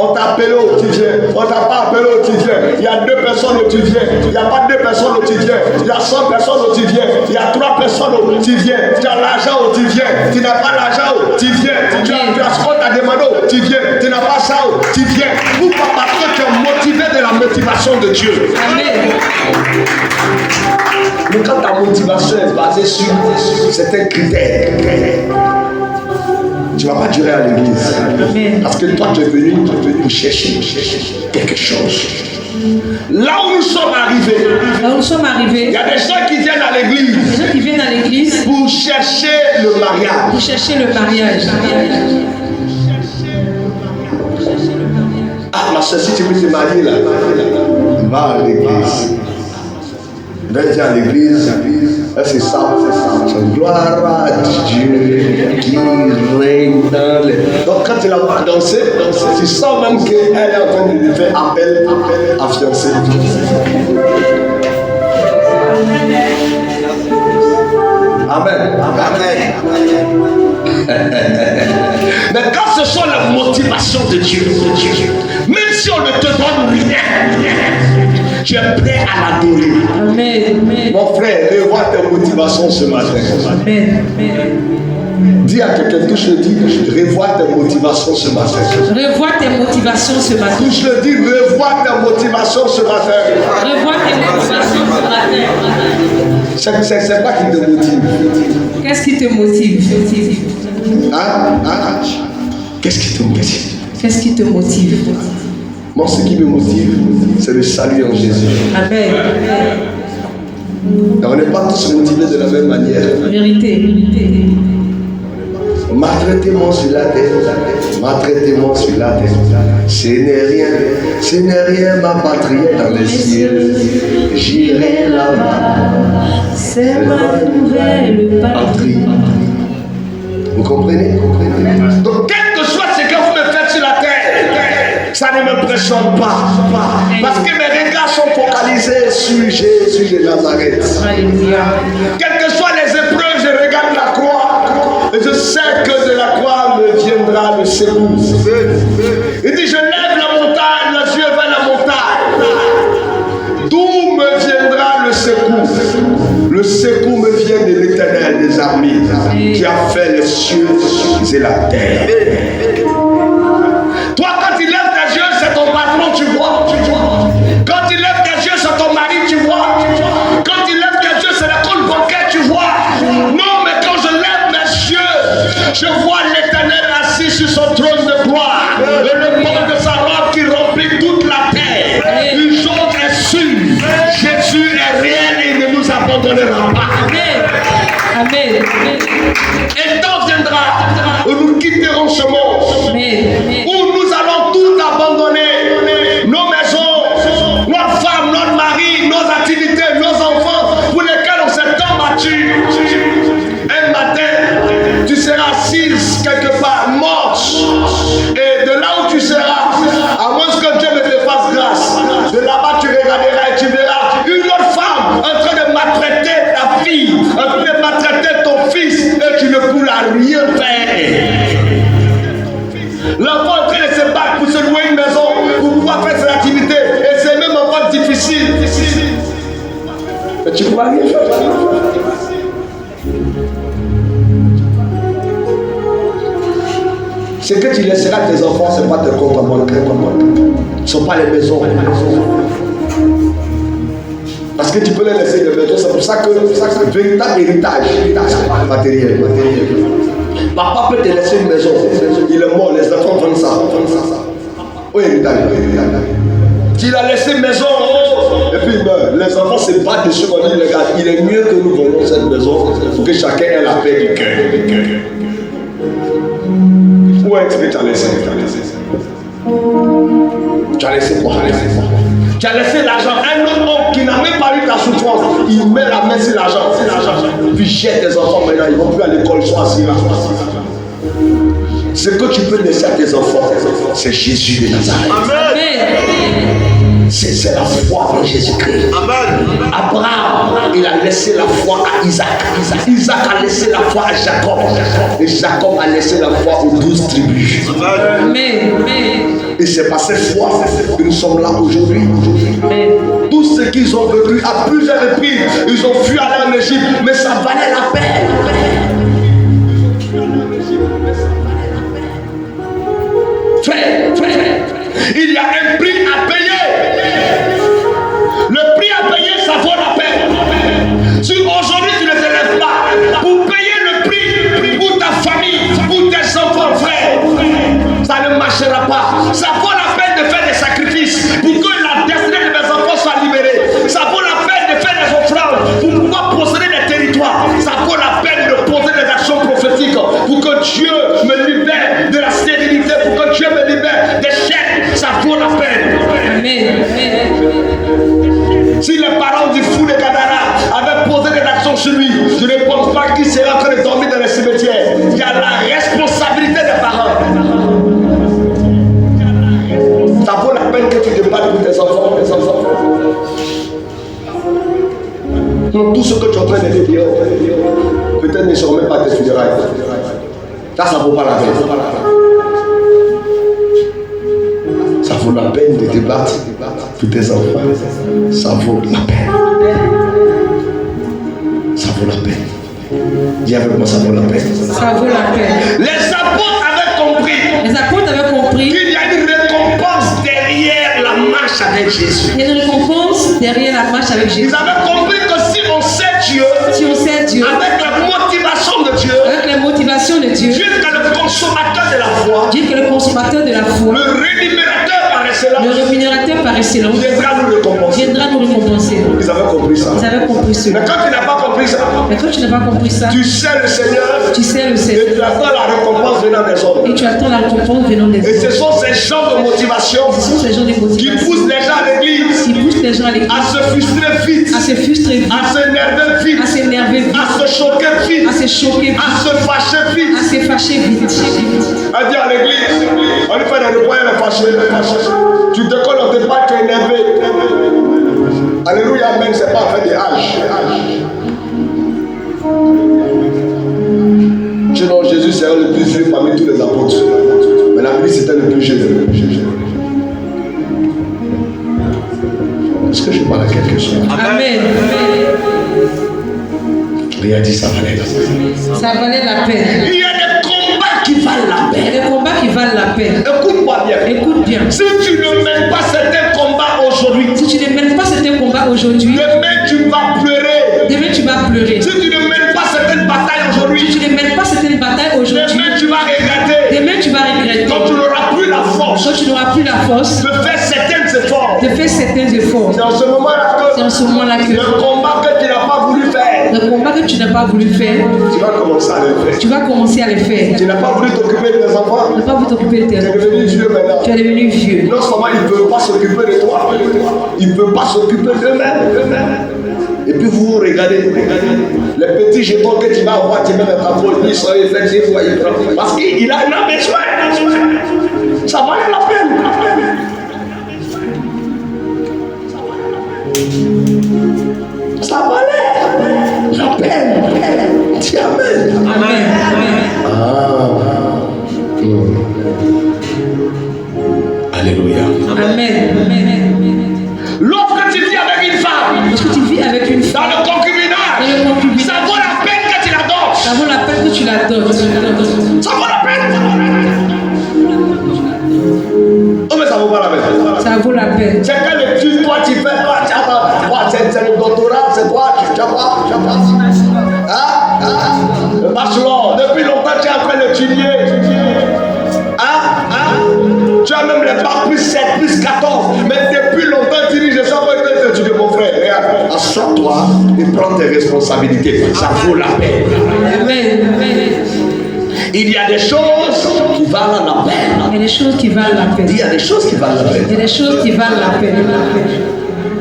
On t'a appelé où tu viens. On t'a pas appelé où tu viens. Il y a 2 personnes où tu viens. Il n'y a pas 2 personnes où tu viens. Il y a 100 personnes où tu viens. Il y a 3 personnes où tu viens. Tu as l'argent où tu viens. Tu n'as pas l'argent où tu viens. Tu as ce qu'on t'a demandé où tu viens. Tu n'as pas ça où tu viens. Pourquoi? Parce que tu es motivé de la motivation de Dieu. Amen. Mais quand ta motivation est basée sur certains critères, tu ne vas pas durer à l'église. Amen. Parce que toi, tu es venu pour chercher quelque chose. Là où nous sommes arrivés, Là où nous sommes il arrivés, y a des gens qui viennent à l'église les gens qui viennent à l'église pour chercher le mariage. pour chercher le mariage. Ah, ma soeur, si tu veux te marier là, va à l'église. Viens à l'église, c'est ça. C'est gloire à Dieu qui règne dans les. Donc quand tu la vois danser, tu sens même qu'elle est en train de faire appel à fiancer. Amen. Mais quand ce sont la motivation de Dieu, même si on ne te donne rien, tu es prêt à l'adorer. Amen. Amen. Mon frère, revois tes motivations ce matin. Amen. Dis à quelqu'un, touche-le, dis, revois tes motivations ce matin. Revois tes motivations ce matin. Touche-le, dis, revois tes motivations ce matin. Revois tes motivations ce matin. C'est quoi qui te motive? Qu'est-ce qui te motive? Qu'est-ce qui te motive? Qu'est-ce qui te motive? Moi, ce qui me motive, c'est le salut en Jésus. Amen. Et on n'est pas tous motivés de la même manière. Vérité. Maltraitez-moi sur la terre, maltraitez-moi sur la terre. Ce n'est rien ma patrie dans les cieux. J'irai là-bas, C'est ma nouvelle patrie. Vous comprenez? Donc, quel que soit ce que vous me faites sur la terre, ça ne m'impressionne pas. Parce que mes regards sont focalisés sur Jésus de Nazareth. Alléluia. Quelles que soient les épreuves, je regarde la croix. Et je sais que de la croix me viendra le secours. Il dit, je lève la montagne, les yeux vers la montagne. D'où me viendra le secours? Le secours me vient de l'Éternel des armées, qui a fait les cieux et la terre. Toi, quand tu lèves tes yeux, c'est ton patron, tu vois. Quand tu lèves tes yeux, c'est ton mari, tu vois. Quand tu lèves tes yeux, c'est le compte bancaire, tu vois. Non, mais quand je lève mes yeux, je vois l'Éternel assis sur son trône de gloire. Et le pont de sa robe qui remplit toute la terre. Une chose est sûre, Jésus est réel et il ne nous abandonnera pas. Amen. Et temps viendra où nous quitterons ce monde. Où nous allons tout abandonner. Nos maisons, nos femmes, notre mari, nos activités, nos enfants, pour lesquels on s'est tant battu. Un matin, tu seras assise quelque part, morte. Et de là où tu seras, à moins que Dieu me te fasse grâce, de là-bas tu regarderas et tu verras une autre femme en train de maltraiter ta fille, en train de maltraiter ton fils, et tu ne pourras rien faire. L'enfant est en train de se battre pour se louer une maison, pour pouvoir faire ses activités, et c'est même un peu difficile. Mais tu ne pourras rien faire. Ce que tu laisseras à tes enfants, ce n'est pas tes comptes en banque. Ce ne sont pas les maisons. Parce que tu peux les laisser des maisons. C'est pour ça que le véritable héritage matériel. Papa peut te laisser une maison. Il est mort, les enfants vendent ça. Oui, héritage. Il a laissé une maison, et puis il meurt. Les enfants se battent dessus. On dit, regarde, il est mieux que nous vendons cette maison pour que chacun ait la paix du cœur. Où est-ce que tu as laissé? Tu as laissé quoi? Tu as laissé l'argent. Un autre homme qui n'a même pas eu ta souffrance, il met la main sur l'argent. Puis jette tes enfants maintenant, ils ne vont plus à l'école, ils sont assis là. Ce que tu peux laisser à tes enfants, c'est Jésus de Nazareth. C'est la foi en Jésus-Christ. Abraham, il a laissé la foi à Isaac. Isaac a laissé la foi à Jacob. Et Jacob a laissé la foi aux 12 tribus. Et c'est par cette foi que nous sommes là aujourd'hui. Tous ceux qu'ils ont vécu à plusieurs reprises, ils ont fui aller en Égypte, mais ça valait la peine. Frère, il y a un prix à payer. Le prix à payer, ça vaut la peine. Si aujourd'hui tu ne te lèves pas pour payer le prix pour ta famille, pour tes enfants, frère, ça ne marchera pas. Ça vaut la peine de faire des sacrifices pour que la destinée de mes enfants soit libérée. Ça vaut la peine de faire des offrandes pour pouvoir posséder des territoires. Ça vaut la peine de poser des actions prophétiques pour que Dieu me libère de la stérilité, pour que Dieu me libère des chaînes. Ça vaut la peine. Amen. Si les parents du fou de Gadara avaient posé des actions sur lui, je ne pense pas qu'il serait en train de dormir dans les cimetières. Il y a la responsabilité des parents. Ça vaut la peine que tu te battes pour tes enfants. Donc tout ce que tu es en train de dire, peut-être ne seront même pas tes funérailles. Ça ne vaut pas la peine. Ça vaut la peine de te battre pour tes enfants. Ça vaut la peine. Ça vaut la peine. Dis avec moi, ça vaut la peine. Ça vaut la peine. Les apôtres avaient compris qu'il y a une récompense derrière la marche avec Jésus. Il y a une récompense derrière la marche avec Jésus. Ils avaient compris que si on sait Dieu, foi, Dieu qui est le consommateur de la foi, le rémunérateur par excellence, le rémunérateur par excellence, viendra nous récompenser. viendra nous récompenser. Ils avaient compris ça. Vous avez compris cela. Mais quand tu n'as pas compris ça, Mais quand tu n'as pas compris ça, tu sais le Seigneur tu sais le et Seigneur tu attends la récompense venant des hommes. et tu attends la récompense venant des Et ce hommes. sont ces gens de motivation Ce sont ces gens de qui motivation poussent les gens à l'église qui poussent les gens à l'église à se frustrer vite, à se frustrer vite, à s'énerver à vite, s'énerver vite, à se choquer vite, à se choquer vite, à se fâcher à vite. se fâcher vite. On dit à l'église, on lui fait des repas, elle est fâchée. Tu te colles, on te parle, tu es énervé. Alléluia, amen, c'est pas fait des âges. Sinon, Jésus serait le plus vieux parmi tous les apôtres. Mais la Bible, c'était le plus jeune. Est-ce que je parle à quelque chose? Amen. Rien dit, ça valait la peine. Ça valait la peine. Il y a des combats qui valent la Il y peine. a des combats qui valent la peine. Écoute-moi bien. Écoute bien. Si tu ne mènes pas certains combats aujourd'hui, Si tu ne mènes pas certains combats aujourd'hui, demain tu vas pleurer. demain tu vas pleurer. Si tu ne mènes pas certaines batailles aujourd'hui, Si tu ne mènes pas certaines batailles aujourd'hui, demain tu vas regretter. demain tu vas regretter. Quand tu n'auras plus la force Quand tu n'auras plus la force de faire certains efforts. de faire certains efforts. C'est en ce moment-là C'est en que ce moment-là que le combat que tu n'as pas voulu faire, le combat que tu n'as pas voulu faire, tu vas commencer à le faire. tu vas commencer à le faire. Tu n'as pas voulu t'occuper de tes enfants, Tu n'as pas voulu t'occuper de tu tes es enfants. devenu vieux maintenant. Tu es devenu vieux. Non seulement ils ne peuvent pas s'occuper de toi, ils ne peuvent pas s'occuper d'eux-mêmes. Et puis vous regardez, les petits jetons que tu vas avoir, tu mets dans ta poche, lui, ça, il fait des fois, il prend. Parce qu'il en a besoin. Ça valait la peine. Ça valait la peine. Dis amen. Amen. Alléluia. Amen. Lorsque tu vis avec une femme, Lorsque tu vis avec une femme, dans le concubinage, dans le concubinage, ça vaut la peine que tu la donnes. ça vaut la peine que tu la donnes. Ça vaut la peine. Oh, mais ça vaut pas la peine. Ça vaut la peine. C'est quand le tu, toi, tu fais, toi, tu as pas. C'est le doctorat, c'est quoi? Tu as pas. Le bachelor, depuis longtemps, tu es en train d'étudier. Tu as même les bacs plus 7, plus 14. Mais depuis longtemps, tu dis, je sais pas que tu étudies, mon frère. Regarde, assois-toi et prends tes responsabilités. Ça vaut la peine. Amen. Il y a des choses qui valent la peine. Il y a des choses qui valent la peine. Il y a des choses qui valent la peine. Il y a des choses qui valent la peine.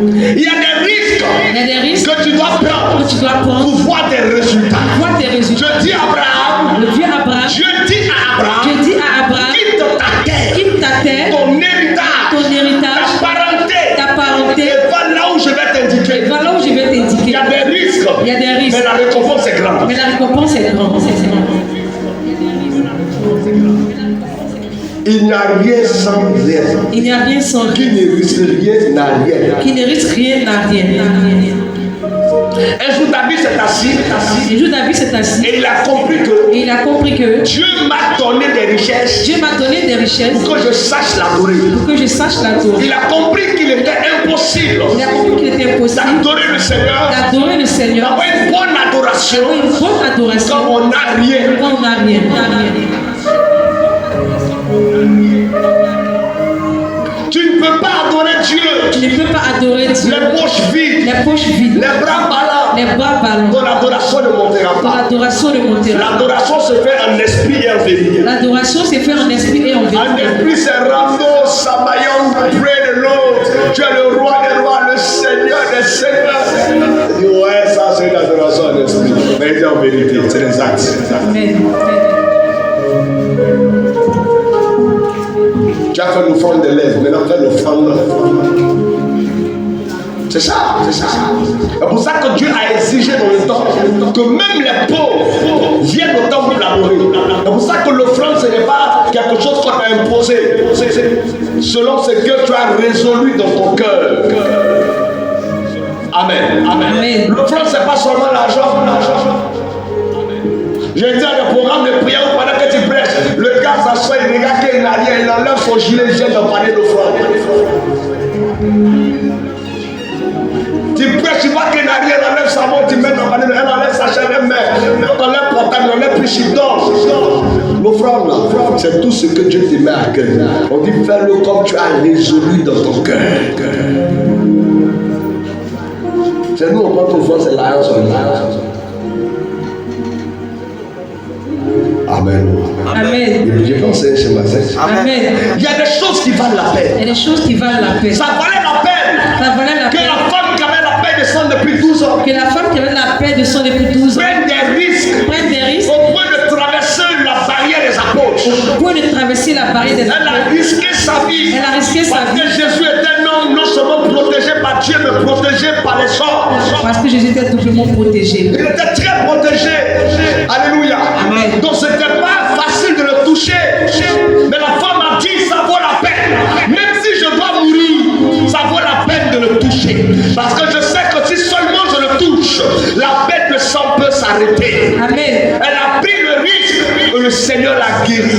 Il y a des risques Il y a des risques que tu dois prendre que tu dois prendre pour voir tes résultats. pour voir tes résultats. Je dis à Abraham, Le vieux Abraham, Dieu dit à Abraham, Dieu dit à Abraham, quitte ta terre, quitte ta terre, ton héritage, ton héritage, ta parenté, ta parenté, et va là où je vais et t'indiquer. va là où je vais Il t'indiquer. y a des risques, Il y a des risques, mais la récompense est grande. mais la récompense est grande. Il n'y a rien sans rien. Il n'y a rien sans rien. Qui ne risque rien n'a rien. Qui ne risque rien n'a rien. Un jour David s'est assis Le jour David s'est assis et il a compris que et il a compris que Dieu m'a donné des richesses Dieu m'a donné des richesses pour que je sache l'adorer. pour que je sache l'adorer. Il a compris qu'il était impossible Il a compris qu'il était impossible d'adorer le Seigneur, d'adorer le Seigneur, d'avoir une bonne adoration d'avoir une bonne adoration quand on n'a rien. quand on n'a rien. Tu ne peux pas adorer Dieu, Tu ne peux pas adorer Dieu. les poches vides, Les poches vides, les bras ballants. les bras ballants. Ton adoration ne montera Ton pas. adoration ne montera pas. L'adoration se fait en esprit et en vérité. L'adoration c'est fait en esprit et en En vérité. esprit, c'est Rambo, Samayon, pray the Lord. Tu es le roi des rois, le Seigneur des seigneurs. Tu dis, ouais, ça c'est l'adoration en esprit. Mais c'est en vérité, c'est les actes. Amen. Tu as fait l'offrande des lèvres, maintenant fais l'offrande. C'est ça, c'est ça. C'est pour ça que Dieu a exigé dans le temps que même les pauvres viennent au temple pour l'adorer. C'est pour ça que l'offrande, ce n'est pas quelque chose qu'on t'a imposé. C'est selon ce que tu as résolu dans ton cœur. Amen. Amen. L'offrande, ce n'est pas seulement l'argent. J'ai dit à le programme de prière pendant que tu prêches, le gars s'assoit, il regarde qu'il n'a rien, il enlève son gilet, il vient de parler d'offrande. Tu prêches, tu vois qu'il n'a rien, il enlève sa montre, il met dans le panier, elle enlève sa chaîne, elle met, elle enlève portable, elle enlève plus, il dort. L'offrande là, c'est tout ce que Dieu te met à cœur. On dit fais-le comme tu as résolu dans ton cœur. C'est nous, on pense qu'offrande, c'est l'alliance. Amen. Amen. Je pense que c'est ma cesse. Amen. Il y a des choses qui valent la peine. Il y a des choses qui valent la peine. Ça valait la peine. Ça valait la Que peine. la femme qui avait la paix de sang depuis 12 ans Que la femme qui avait la paix de sang depuis 12 ans prenne des risques prenne des risques au point de traverser la barrière des apôtres. au point de traverser la barrière des Elle a risqué sa vie. Elle a risqué sa Parce vie. que Jésus est un homme non seulement protégé par Dieu, mais protégé par les hommes. Parce que Jésus était doublement protégé. Il était très protégé. Alléluia. Amen. Donc c'était pas facile de le toucher. Mais la femme a dit ça vaut la peine. Même si je dois mourir, ça vaut la peine de le toucher. Parce que je sais que si seulement je le touche, la bête de sang peut s'arrêter. Amen. Elle a pris le risque et le Seigneur l'a guéri.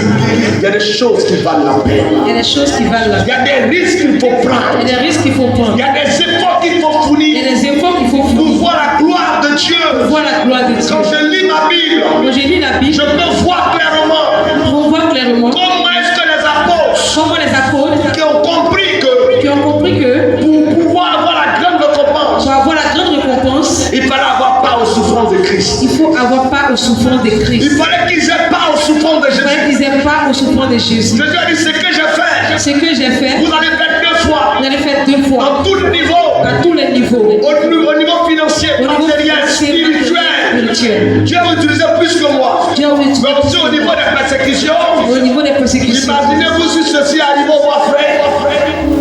Il y a des choses qui valent la peine. Il y a des choses qui valent la Il y peine. a des risques qu'il faut prendre. Il y a des risques qu'il faut prendre. Il y a des efforts qu'il faut Il y fournir a des efforts qu'il faut pour faire voir la gloire de Dieu. pour voir la gloire de Dieu. Quand je lis ma Bible, Quand j'ai lu la Bible, je peux voir clairement on voit clairement comment est-ce que les apôtres comment les apôtres qui ont compris que qui ont compris que pour pouvoir avoir la grande récompense, pour avoir la grande récompense, il fallait avoir part aux souffrances de Christ. il faut avoir part aux souffrances de Christ. Il fallait qu'ils aient part aux souffrances de Il fallait Jésus. qu'ils aient part aux souffrances de Jésus. Jésus a dit ce que j'ai fait, Ce que j'ai fait, vous allez faire 2 fois, vous allez faire 2 fois, dans tous les niveaux, à tous les niveaux. au niveau financier, Au niveau matériel, financier, spirituel. Dieu a utilisé plus que moi. Dieu a utilisé Mais aussi au niveau des persécutions. au niveau des persécutions. Imaginez-vous si ceci arrive au roi frère,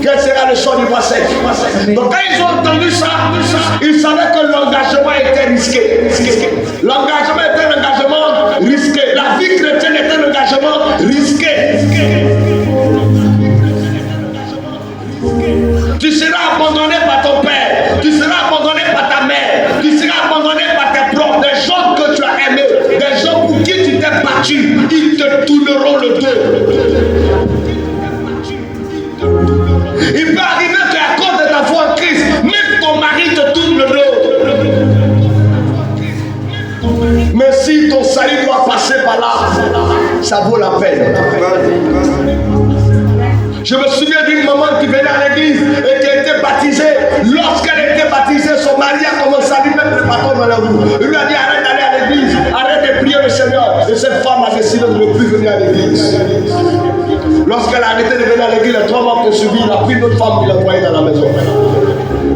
quel sera le sort du roi sec. Donc quand ils ont entendu ça, ils savaient que l'engagement était risqué. L'engagement était un engagement risqué. La vie chrétienne est un engagement risqué. Tu seras abandonné par ton père, tu seras abandonné par ta mère, tu seras abandonné par tes proches, des gens que tu as aimés, des gens pour qui tu t'es battu, ils te tourneront le dos. Il peut arriver qu'à cause de ta foi en Christ, même ton mari te tourne le dos. Mais si ton salut doit passer par là, ça vaut la peine. Je me souviens d'une maman qui venait à l'église et qui a été baptisée. Lorsqu'elle était baptisée, son mari a commencé à lui mettre le bâton dans la roue. Il lui a dit arrête d'aller à l'église, arrête de prier le Seigneur. Et cette femme a décidé de ne plus venir à l'église. Lorsqu'elle a arrêté de venir à l'église, les 3 mois qui ont suivi, il a pris une autre femme qu'il a envoyée dans la maison.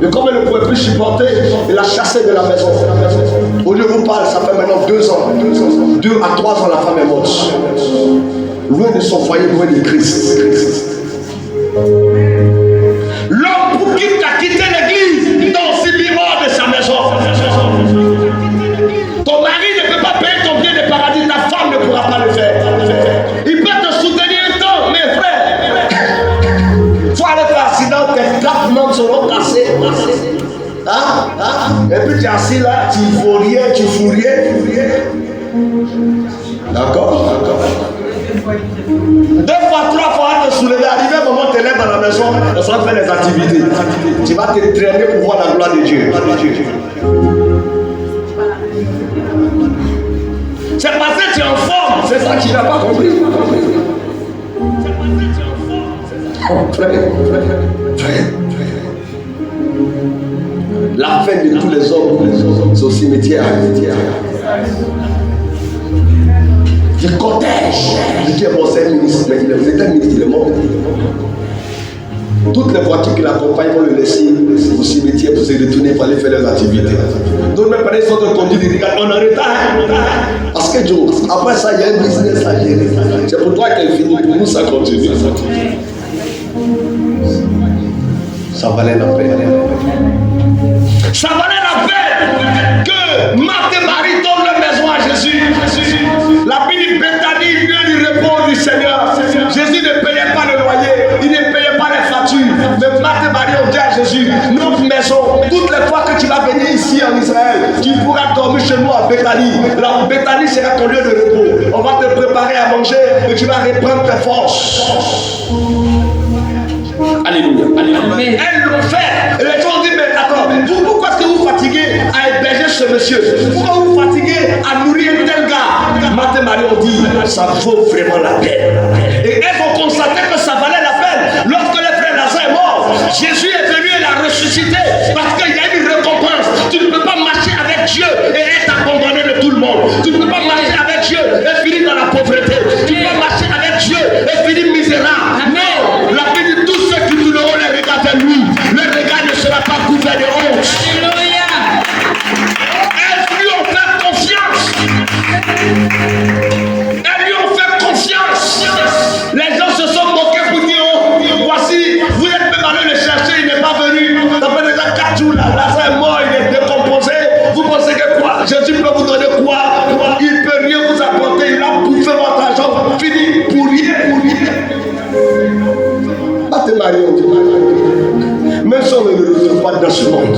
Et comme elle ne pouvait plus supporter, il l'a chassée de la maison. Au lieu où vous parle, ça fait maintenant 2 ans. 2 à 3 ans, la femme est morte. Loin de son foyer, loin de Christ. L'homme pour qui tu as quitté l'église, dans aussi mort de sa maison. Ton mari ne peut pas payer ton billet de paradis, ta femme ne pourra pas le faire. Il peut te soutenir un temps, mais frère, il faut aller faire accident, tes 4 membres seront cassés. Et puis tu es assis là, tu fous rien. D'accord? 2 fois, 3 fois, te soulever, arriver un moment, tu te lèves dans la maison, on s'en fait les activités. Tu vas te traîner pour voir la gloire de Dieu. C'est parce que tu es en forme, c'est ça qu'il n'a pas compris. Oh, frère. La fin de tous les hommes, c'est au cimetière. Du cortège. Dieu est bon, c'est un ministre, mais vous êtes un ministre, il est mort. Toutes les voitures qui l'accompagnent vont le laisser au cimetière pour se retourner pour aller faire leurs activités. Donc mes parents sont de conduire, ils disent on est en retard. Parce que Dieu, après ça, il y a un business à gérer. C'est pour toi qu'elle finit, pour nous ça continue. Ça valait la peine. Ça valait la peine que Marthe et Marie donnent leur maison à Jésus. La Bible Bethanie vient du repos du Seigneur. Jésus ne payait pas le loyer, il ne payait pas les factures. Mais Marthe et Marie ont dit à Jésus, notre maison, toutes les fois que tu vas venir ici en Israël, tu pourras dormir chez nous à Bethanie. La Bethanie sera ton lieu de repos. On va te préparer à manger et tu vas reprendre tes forces. Alléluia. Alléluia. Elles l'ont fait. Et les gens ont dit, mais d'accord, pourquoi est-ce que vous fatiguez à héberger ce monsieur? Pourquoi vous fatiguez à nourrir un tel gars? Marthe et Marie ont dit, ça vaut vraiment la peine. Et elles ont constaté que ça valait la peine. Lorsque le frère Lazare est mort, Jésus est venu et l'a ressuscité parce qu'il y a une récompense. Tu ne peux pas marcher avec Dieu et être abandonné de tout le monde. Tu ne peux pas marcher avec Dieu et finir dans la pauvreté. Tu peux pas marcher avec Dieu et finir misérable. Non, la paix de tous ceux qui tourneront les regards vers lui, le regard ne sera pas couvert de honte. Alléluia. Elles lui ont fait confiance. Elles lui ont fait confiance. Les gens se sont moqués pour dire, oh, voici, vous êtes même allé le chercher, il n'est pas venu. Ça fait déjà 4 jours là, Lazare est mort, il est décomposé. Vous pensez que quoi? Jésus peut vous donner quoi? Il ne peut rien vous apporter, il a bouffé votre argent, fini pour rien. Marthe et Marie ont dit, même si on ne le retrouve pas dans ce monde,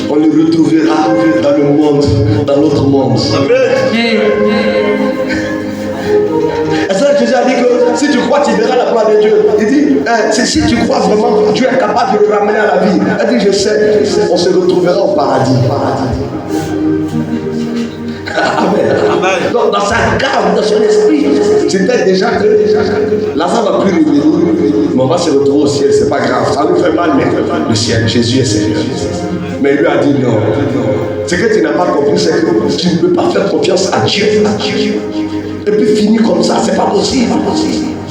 on le retrouvera dans le monde, dans l'autre monde. Amen. Et ça, Jésus a dit que si tu crois, tu verras la gloire de Dieu. Il dit, si tu crois vraiment, Dieu est capable de le ramener à la vie. Elle dit, je sais, on se retrouvera au paradis. Amen. Amen. Donc, dans sa garde, dans son esprit, c'était déjà que Lazare va plus revenir, mais on va se retrouver au ciel, c'est pas grave. Ça nous fait mal, mais le ciel, Jésus est Seigneur. Mais il lui a dit non. Ce que tu n'as pas compris, c'est que tu ne peux pas faire confiance à Dieu. Et puis finir comme ça, c'est pas possible.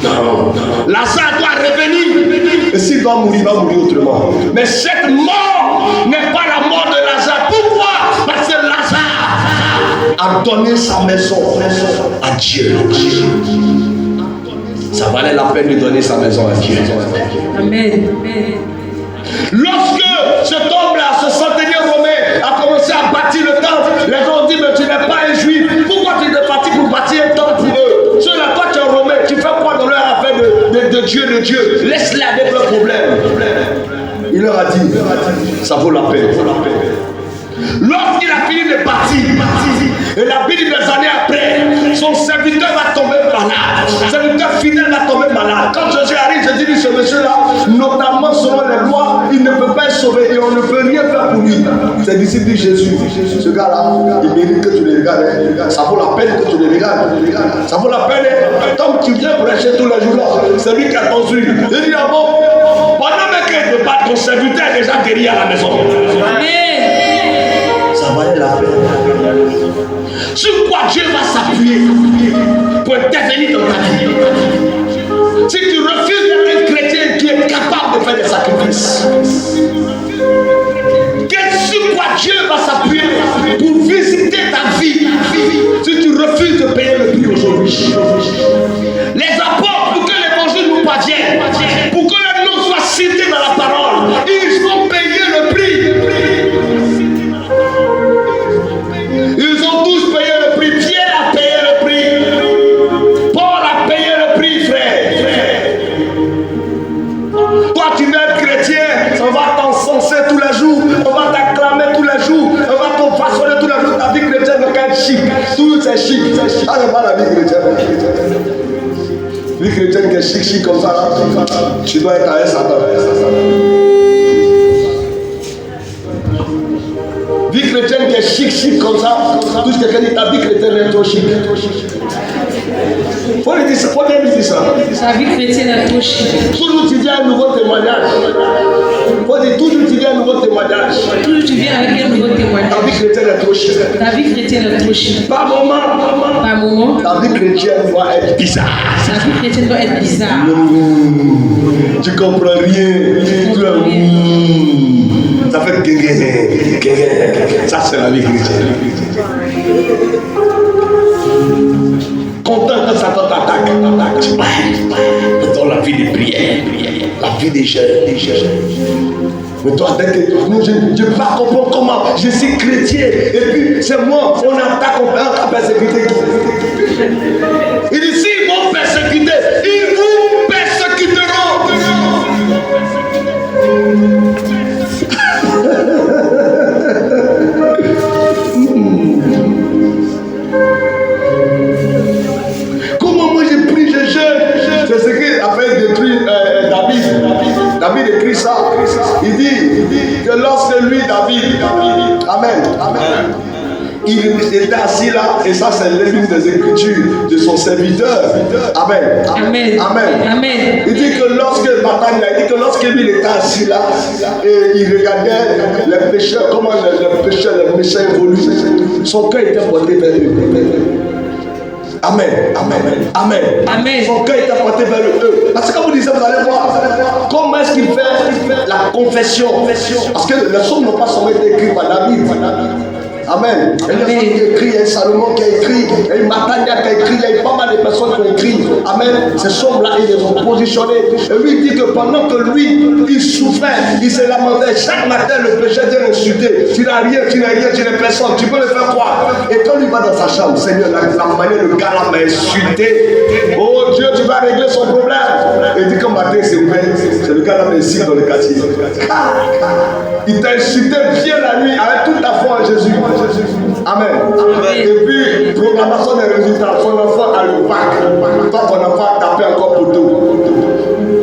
Non. Lazare doit revenir. Et s'il doit mourir, il va mourir autrement. Mais cette mort n'est pas la mort de Lazare. Pourquoi? Parce que Lazare a donné sa maison à Dieu. Ça valait la peine de donner sa maison à Dieu. Amen. Lorsque cet homme-là, ce centenier romain, a commencé à bâtir le temple, les gens ont dit, mais tu n'es pas un juif. Pourquoi tu es parti pour bâtir un temple pour eux? Ceux-là, toi tu es un romain, tu fais quoi dans leur affaire de Dieu? Laisse-les avec leurs problèmes. Il leur a dit, ça vaut la peine. Lorsqu'il a fini de bâtir, et la Bible des années après, son serviteur va tomber malade. Son serviteur fidèle va tomber malade. Quand Jésus arrive, je dis, ce monsieur-là, notamment selon les lois, il ne peut pas être sauvé et on ne peut rien faire pour lui. Ses disciples disent, Jésus, ce gars-là, il mérite que tu le regardes. Ça vaut la peine que tu le regardes. Ça vaut la peine. Comme tu viens prêcher tous les jours là, c'est lui qui a construit. Il dit, ah bon, pendant même qu'il ne peut pas, ton serviteur est déjà guéri à la maison. Ça valait la peine. Sur quoi Dieu va s'appuyer pour intervenir dans ta vie? Si tu refuses d'être un chrétien qui est capable de faire des sacrifices, sur quoi Dieu va s'appuyer pour visiter ta vie? Si tu refuses de payer le prix aujourd'hui, les apôtres, pour que l'évangile nous parvienne, pour que le nom soit cité dans la parole, ils ont payé le prix. Ils ont tous payé le prix. Pierre a payé le prix. Paul a payé le prix, frère. Toi, tu veux être chrétien, on va t'encenser tous les jours, on va t'acclamer tous les jours, on va te façonner tous les jours. Ta vie chrétienne doit être chic. Tout c'est chic. Ça n'est pas la vie chrétienne. Vie chrétienne qui est chic comme ça, là, tu dois être à un Satan. Vie chrétienne qui est chic comme ça, tout ce que quelqu'un dit, ta vie chrétienne est trop chic. Faut lui dire ça, faut bien lui dire ça. Sa vie chrétienne est trop chic. Toujours tu viens à un nouveau témoignage. Faut dire toujours tu viens à un nouveau témoignage. Toujours tu viens avec un nouveau témoignage. Ta vie chrétienne est trop chic. Ta vie chrétienne est trop chic. Par moment, ta vie chrétienne doit être bizarre. Ta vie chrétienne doit être bizarre. Tu comprends rien. Ça fait guégué. Ça c'est la vie chrétienne. Content que Satan t'attaque. Dans la vie de prière, la vie des jeunes. Mais toi, je ne peux pas comprendre comment je suis chrétien. Et puis, c'est moi, on attaque, on va persécuter. Il dit, s'ils vont persécuter, ils vous persécuteront. Comment moi je prie, je jeûne? C'est ce qui a fait détruire David. David écrit ça. Il dit que lorsque lui, David, Amen. il était assis là, et ça c'est l'une des écritures de son serviteur. Amen. Amen. Amen. Amen. Il dit que lorsque lui était assis là, et il regardait les pécheurs, comment les pécheurs, les méchants évoluent, son cœur était porté vers eux. Amen. Amen. Amen. Amen. Son cœur était porté vers eux. Parce que quand vous disiez, vous allez voir, comment est-ce qu'il fait la confession? Parce que les psaumes n'ont pas seulement été écrits par David. Amen. Il y a écrit, il y a Salomon qui a écrit, il y a Matania qui a écrit, il y a pas mal de personnes qui ont écrit. Amen. Ces sommes-là, ils les ont positionnés. Et lui, il dit que pendant que lui, il souffrait, il se lamentait. Chaque matin, le péché vient l'insulter. Tu n'as rien, tu n'es personne. Tu peux le faire quoi? Et quand il va dans sa chambre, Seigneur, la manière le gars là m'a insulté. Oh Dieu, tu vas régler son problème. Et il dit que matin, c'est le gars là ici dans le quartier. Il t'a insulté bien la nuit avec toute ta foi en Jésus. Amen. Amen. Et puis, proclamation des résultats. Son enfant a le bac. Toi, ton enfant a tapé encore pour tout.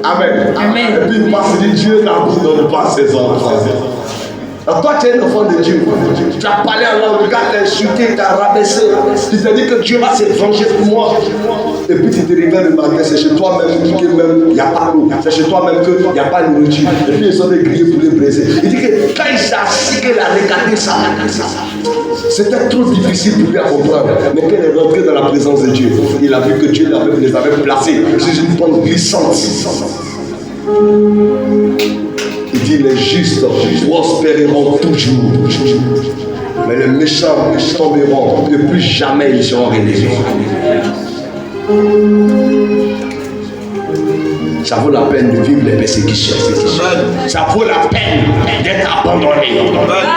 Amen. Amen. Et puis, il passe, il dit Dieu n'abandonne pas ses enfants. Alors toi, tu es un enfant de Dieu. Tu as parlé à l'homme, le gars t'a insulté, il t'a rabaissé. Tu t'es dit que Dieu va se venger pour moi. Et puis tu te réveilles le matin, c'est chez toi-même qu'il n'y a pas d'eau. C'est chez toi-même qu'il n'y a pas de nourriture. Et puis ils ont des grillés pour les briser. Il dit que quand il s'est assis, qu'il a regardé ça, c'était trop difficile pour lui à comprendre. Mais quand il est rentré dans la présence de Dieu, il a vu que Dieu les avait placés sur une pente glissante. Il dit les justes prospéreront toujours. Mais les méchants tomberont et plus jamais ils seront relevés. Ça vaut la peine de vivre les persécutions. Ça vaut la peine d'être abandonné.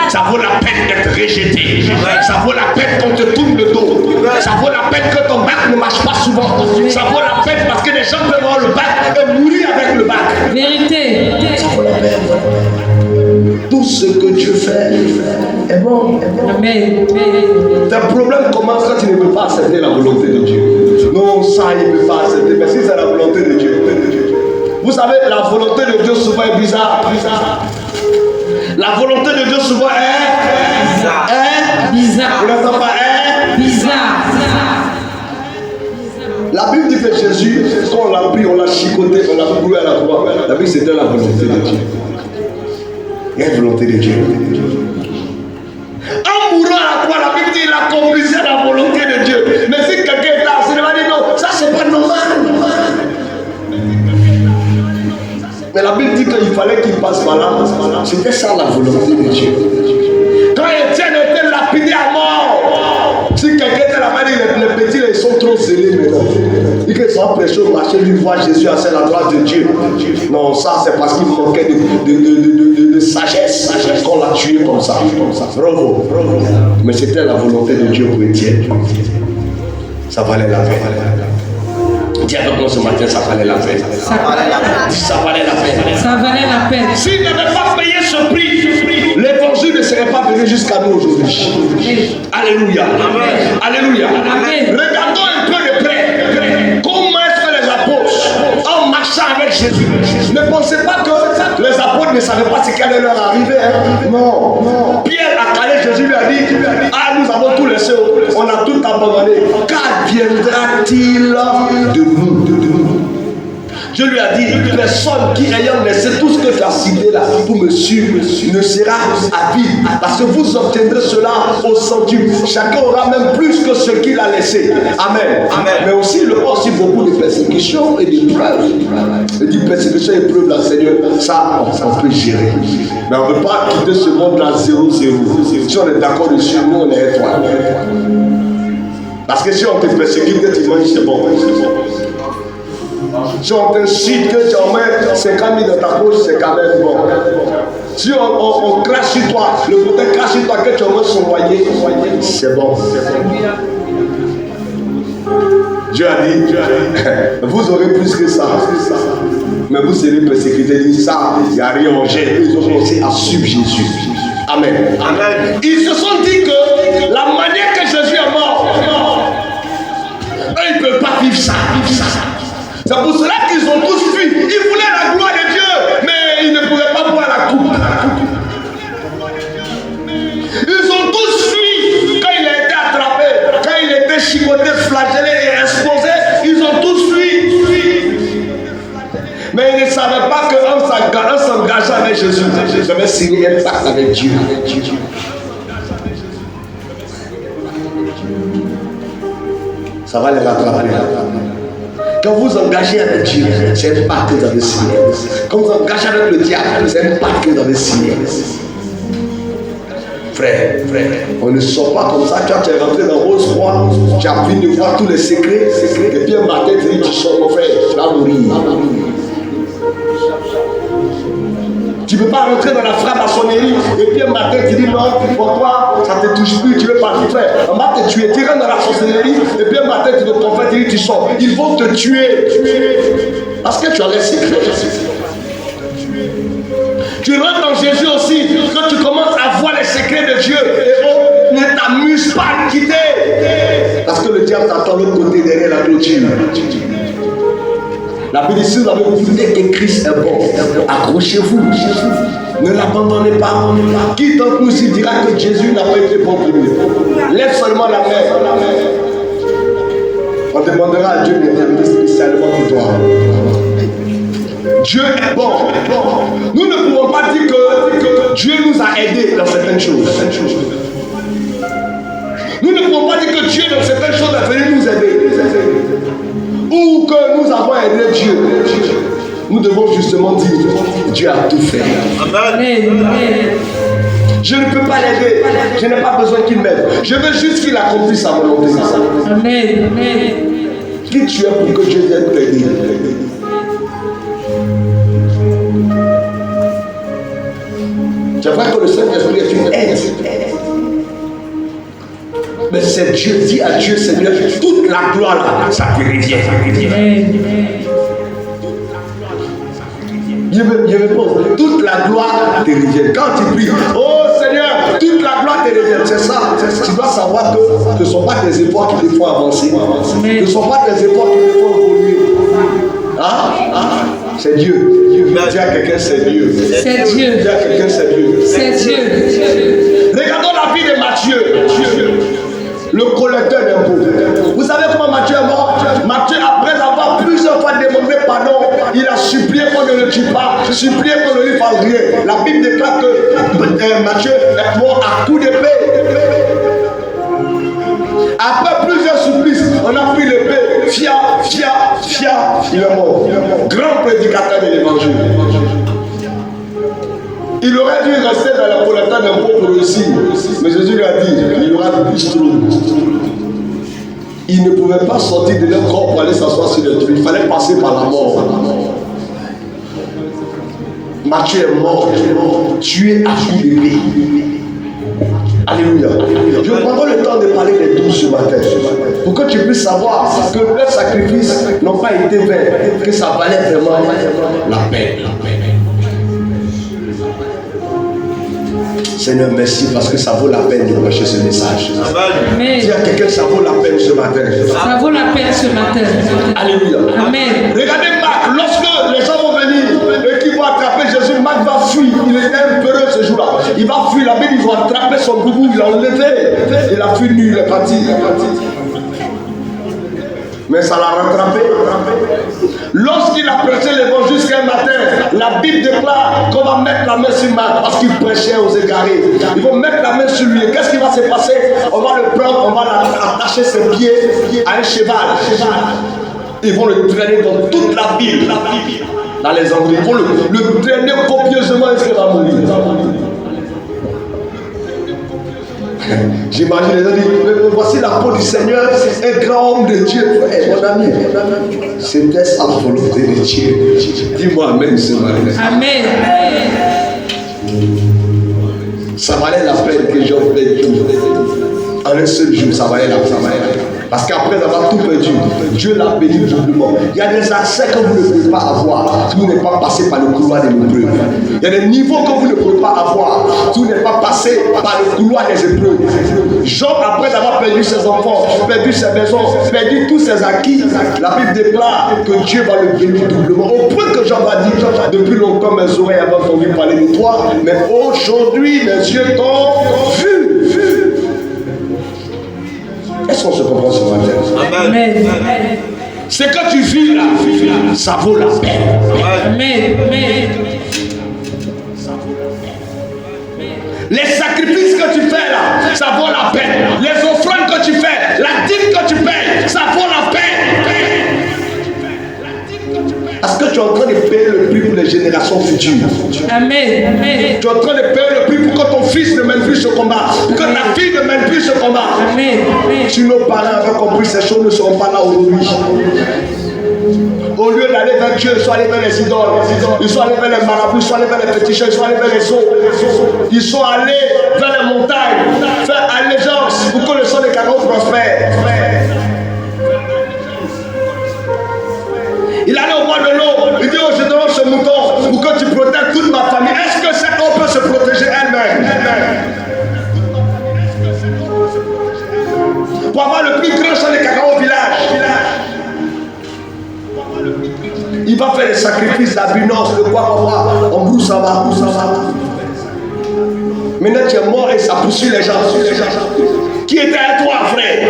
Ça vaut la peine d'être rejeté. Ça vaut la peine qu'on te tourne le dos. Ça vaut la peine que ton bac ne marche pas souvent. Ça vaut la peine parce que les gens peuvent avoir le bac et mourir avec le bac. Vérité. Ça vaut la peine. Tout ce que Dieu fait est bon. Amen. Tes problèmes commencent quand tu ne peux pas accepter la volonté de Dieu. Non, ça, il ne peut pas accepter. Mais si c'est la volonté de Dieu. Vous savez, la volonté de Dieu souvent est bizarre. La volonté de Dieu souvent est bizarre. Vous n'entendez pas? Bizarre. La Bible dit que Jésus, quand on l'a pris, on l'a chicoté, on l'a cloué à la croix. La Bible, c'était la volonté de Dieu. Il y a une volonté de Dieu. En mourant à la croix, la Bible dit qu'il a compris la volonté de Dieu. Mais si quelqu'un est là, il va dire non, ça c'est pas normal. Mais la Bible dit qu'il fallait qu'il passe par là. C'était ça la volonté de Dieu. Quand Étienne était lapidé à mort, si quelqu'un était là-bas, les petits ils sont trop zélés maintenant. Ils sont prêchés au marché, lui voient Jésus à la droite de Dieu. Non, ça c'est parce qu'il manquait de sagesse qu'on l'a tué comme ça. Bravo. Mais c'était la volonté de Dieu pour Étienne. Ça valait la peine. Dis avec moi ce matin, ça valait la peine. Ça valait la peine. Ça valait la peine. Ça valait la peine. S'il n'avait pas payé ce prix, l'évangile ne serait pas venu jusqu'à nous aujourd'hui. Alléluia. Amen. Alléluia. Amen. Regardons un peu de près. Comment est-ce que les apôtres, en marchant avec Jésus, ne pensaient pas que les apôtres ne savaient pas ce qui allait leur arriver. Hein? Non. Pierre a calé Jésus, lui a dit, ah, nous avons tout laissé, on a tout abandonné. Qu'adviendra-t-il de nous? Je lui ai dit, personne qui ayant laissé tout ce que tu as cité là pour me suivre ne sera avide. Parce que vous obtiendrez cela au centuple. Chacun aura même plus que ce qu'il a laissé. Amen. Mais aussi, il aura aussi beaucoup de persécutions et d'épreuves. Et des persécutions et d'épreuves là, Seigneur, ça, on peut gérer. Mais on ne peut pas quitter ce monde là 0-0. Si on est d'accord dessus, nous on est étoiles. Parce que si on te persécute, que tu manges, c'est bon. Si on t'incite que tu en mets 50 000 dans ta poche, c'est quand même bon. Si on crache sur toi, le côté crache sur toi, que tu en mets son loyer, c'est bon. Dieu a dit, vous aurez plus que ça. Mais vous serez persécutés. Il dit ça, il n'y a rien en gêne. Ils ont commencé à suivre Jésus. Amen. Ils se sont dit que la manière que Jésus est mort, eux, ils ne peuvent pas vivre ça. C'est pour cela qu'ils ont tous fui. Ils voulaient la gloire de Dieu, mais ils ne pouvaient pas boire la coupe. Ils ont tous fui quand il a Mais ils ne savaient pas qu'en s'engageant avec Jésus, ils avaient signé un pacte avec Dieu. Ça va les rattraper. Quand vous engagez avec Dieu, c'est un pacte que vous avez signé. Quand vous engagez avec le diable, c'est un pacte que vous avez signé. Frère, on ne sort pas comme ça. Tu es rentré dans Rose Roi, tu as pu de voir tous les secrets. Et puis un matin, tu dis, tu sors, mon frère, tu vas mourir. Tu ne peux pas rentrer dans la franc-maçonnerie et puis un matin tu dis non, pour toi ça ne te touche plus, tu veux partir, frère. On va te tuer, tu rentres dans la sorcellerie et puis un matin tu te confesses, tu dis tu sors. Ils vont te tuer parce que tu as les secrets. Tu rentres dans Jésus aussi, quand tu commences à voir les secrets de Dieu, et ne t'amuse pas à le quitter. Parce que le diable t'attend de l'autre côté derrière la clôture. La Bible dit, si vous avez goûté que Christ est bon, accrochez-vous. Ne l'abandonnez pas. Qui d'entre nous ici dira que Jésus n'a pas été bon pour lui? Lève seulement la main. On demandera à Dieu de terminer spécialement pour toi. Dieu est bon. Nous ne pouvons pas dire que Dieu nous a aidés dans certaines choses. Nous ne pouvons pas dire que Dieu dans certaines choses est venu nous aider. Ou que nous avons aidé Dieu. Nous devons justement dire, Dieu a tout fait. Amen. Je ne peux pas l'aider. Je n'ai pas besoin qu'il m'aide. Je veux juste qu'il accomplisse sa volonté. Amen. Qui tu es pour que Dieu vienne t'aider? C'est vrai que le Saint-Esprit est une aide. Mais c'est Dieu, dit à Dieu, Seigneur, toute la gloire là, ça te revient. Je me pose, toute la gloire te revient. Quand tu pries, oh Seigneur, toute la gloire te revient. C'est ça. Tu dois savoir que ce ne sont pas tes efforts qui te font avancer. Ce ne sont pas tes efforts qui te font évoluer. C'est Dieu. Dis à quelqu'un, c'est Dieu. C'est Dieu. Dis à quelqu'un, c'est Dieu. C'est Dieu. Regardons la vie de Matthieu. Le collecteur d'impôts. Vous savez comment Matthieu est mort? Matthieu, après avoir plusieurs fois demandé pardon, il a supplié qu'on ne le tue pas, supplié qu'on ne lui fasse rien. La Bible déclare que Matthieu est mort à coups d'épée. Après plusieurs supplices, on a pris l'épée, il est mort. Grand prédicateur de l'évangile. Il aurait dû rester dans la collecteur d'impôts pour réussir. Mais Jésus lui a dit, il y aura du bistrot. Il ne pouvait pas sortir de leur corps pour aller s'asseoir sur le trône. Il fallait passer par la mort. Matthieu est mort, tué à coups d'épée. Alléluia. Je prendrai le temps de parler des 12 ce matin. Pour que tu puisses savoir que leurs sacrifices n'ont pas été vains, que ça valait vraiment la peine. Seigneur, merci parce que ça vaut la peine de prêcher ce message. Amen. Dis à quelqu'un, ça vaut la peine ce matin. Ça vaut la peine ce matin. Alléluia. Amen. Regardez Marc, lorsque les gens vont venir et qu'ils vont attraper Jésus, Marc va fuir. Il était un peureux ce jour-là. Il va fuir. La Bible, ils vont attraper son boubou, il l'a enlevé. Il a fui nu, il est parti. Mais ça l'a rattrapé. Lorsqu'il a prêché l'évangile jusqu'un matin, la Bible déclare qu'on va mettre la main sur Marc parce qu'il prêchait aux égarés. Ils vont mettre la main sur lui. Et qu'est-ce qui va se passer? On va le prendre, on va attacher ses pieds à un cheval. Ils vont le traîner dans toute la ville, dans les endroits. Ils vont le traîner copieusement jusqu'à la mourir. J'imagine les gens disent, voici la peau du Seigneur, un grand homme de Dieu. Hey, mon ami, c'était sa volonté de Dieu. Dis-moi Amen ce matin. Amen. Ça valait la peine que Job plaide tout. En un seul jour, ça valait la peine. Parce qu'après avoir tout perdu, Dieu l'a béni doublement. Il y a des accès que vous ne pouvez pas avoir si vous n'êtes pas passé par le couloir des épreuves. Il y a des niveaux que vous ne pouvez pas avoir si vous n'êtes pas passé par le couloir des épreuves. Job, après avoir perdu ses enfants, perdu ses maisons, perdu tous ses acquis, la Bible déclare que Dieu va le bénir doublement. Au point que Job a dit, depuis longtemps mes oreilles avaient entendu parler de toi, mais aujourd'hui mes yeux t'ont vu. Est-ce qu'on se comprend ce matin? Amen. C'est quand tu vis là, ça vaut la peine. Amen. Amen. Les sacrifices que tu fais là, ça vaut la peine. Les offrandes que tu fais, la dîme que tu payes, ça vaut la peine. Parce que tu es en train de payer le prix pour les générations futures. Amen. Amen. Tu es en train de payer le prix pour que ton fils ne mène plus ce combat, pour que ta fille ne mène plus ce combat. Amen. Amen. Si nos parents avaient compris, ces choses ne seront pas là aujourd'hui. Au lieu d'aller vers Dieu, ils sont allés vers les idoles, ils sont allés vers les marabouts, ils sont allés vers les féticheurs, ils sont allés vers les eaux, ils sont allés vers les montagnes, faire allégeance pour que le sang des carottes prospère. Il allait au bois de l'eau, il dit oh, je te donne ce mouton pour que tu protèges toute ma famille. Est-ce que cette eau peut se protéger elle-même? Pour avoir le plus grand champ de cacao au village, il va faire des sacrifices d'abondance, de quoi en brousse ça va. Maintenant tu es mort et ça poursuit les gens. Qui était à toi, frère?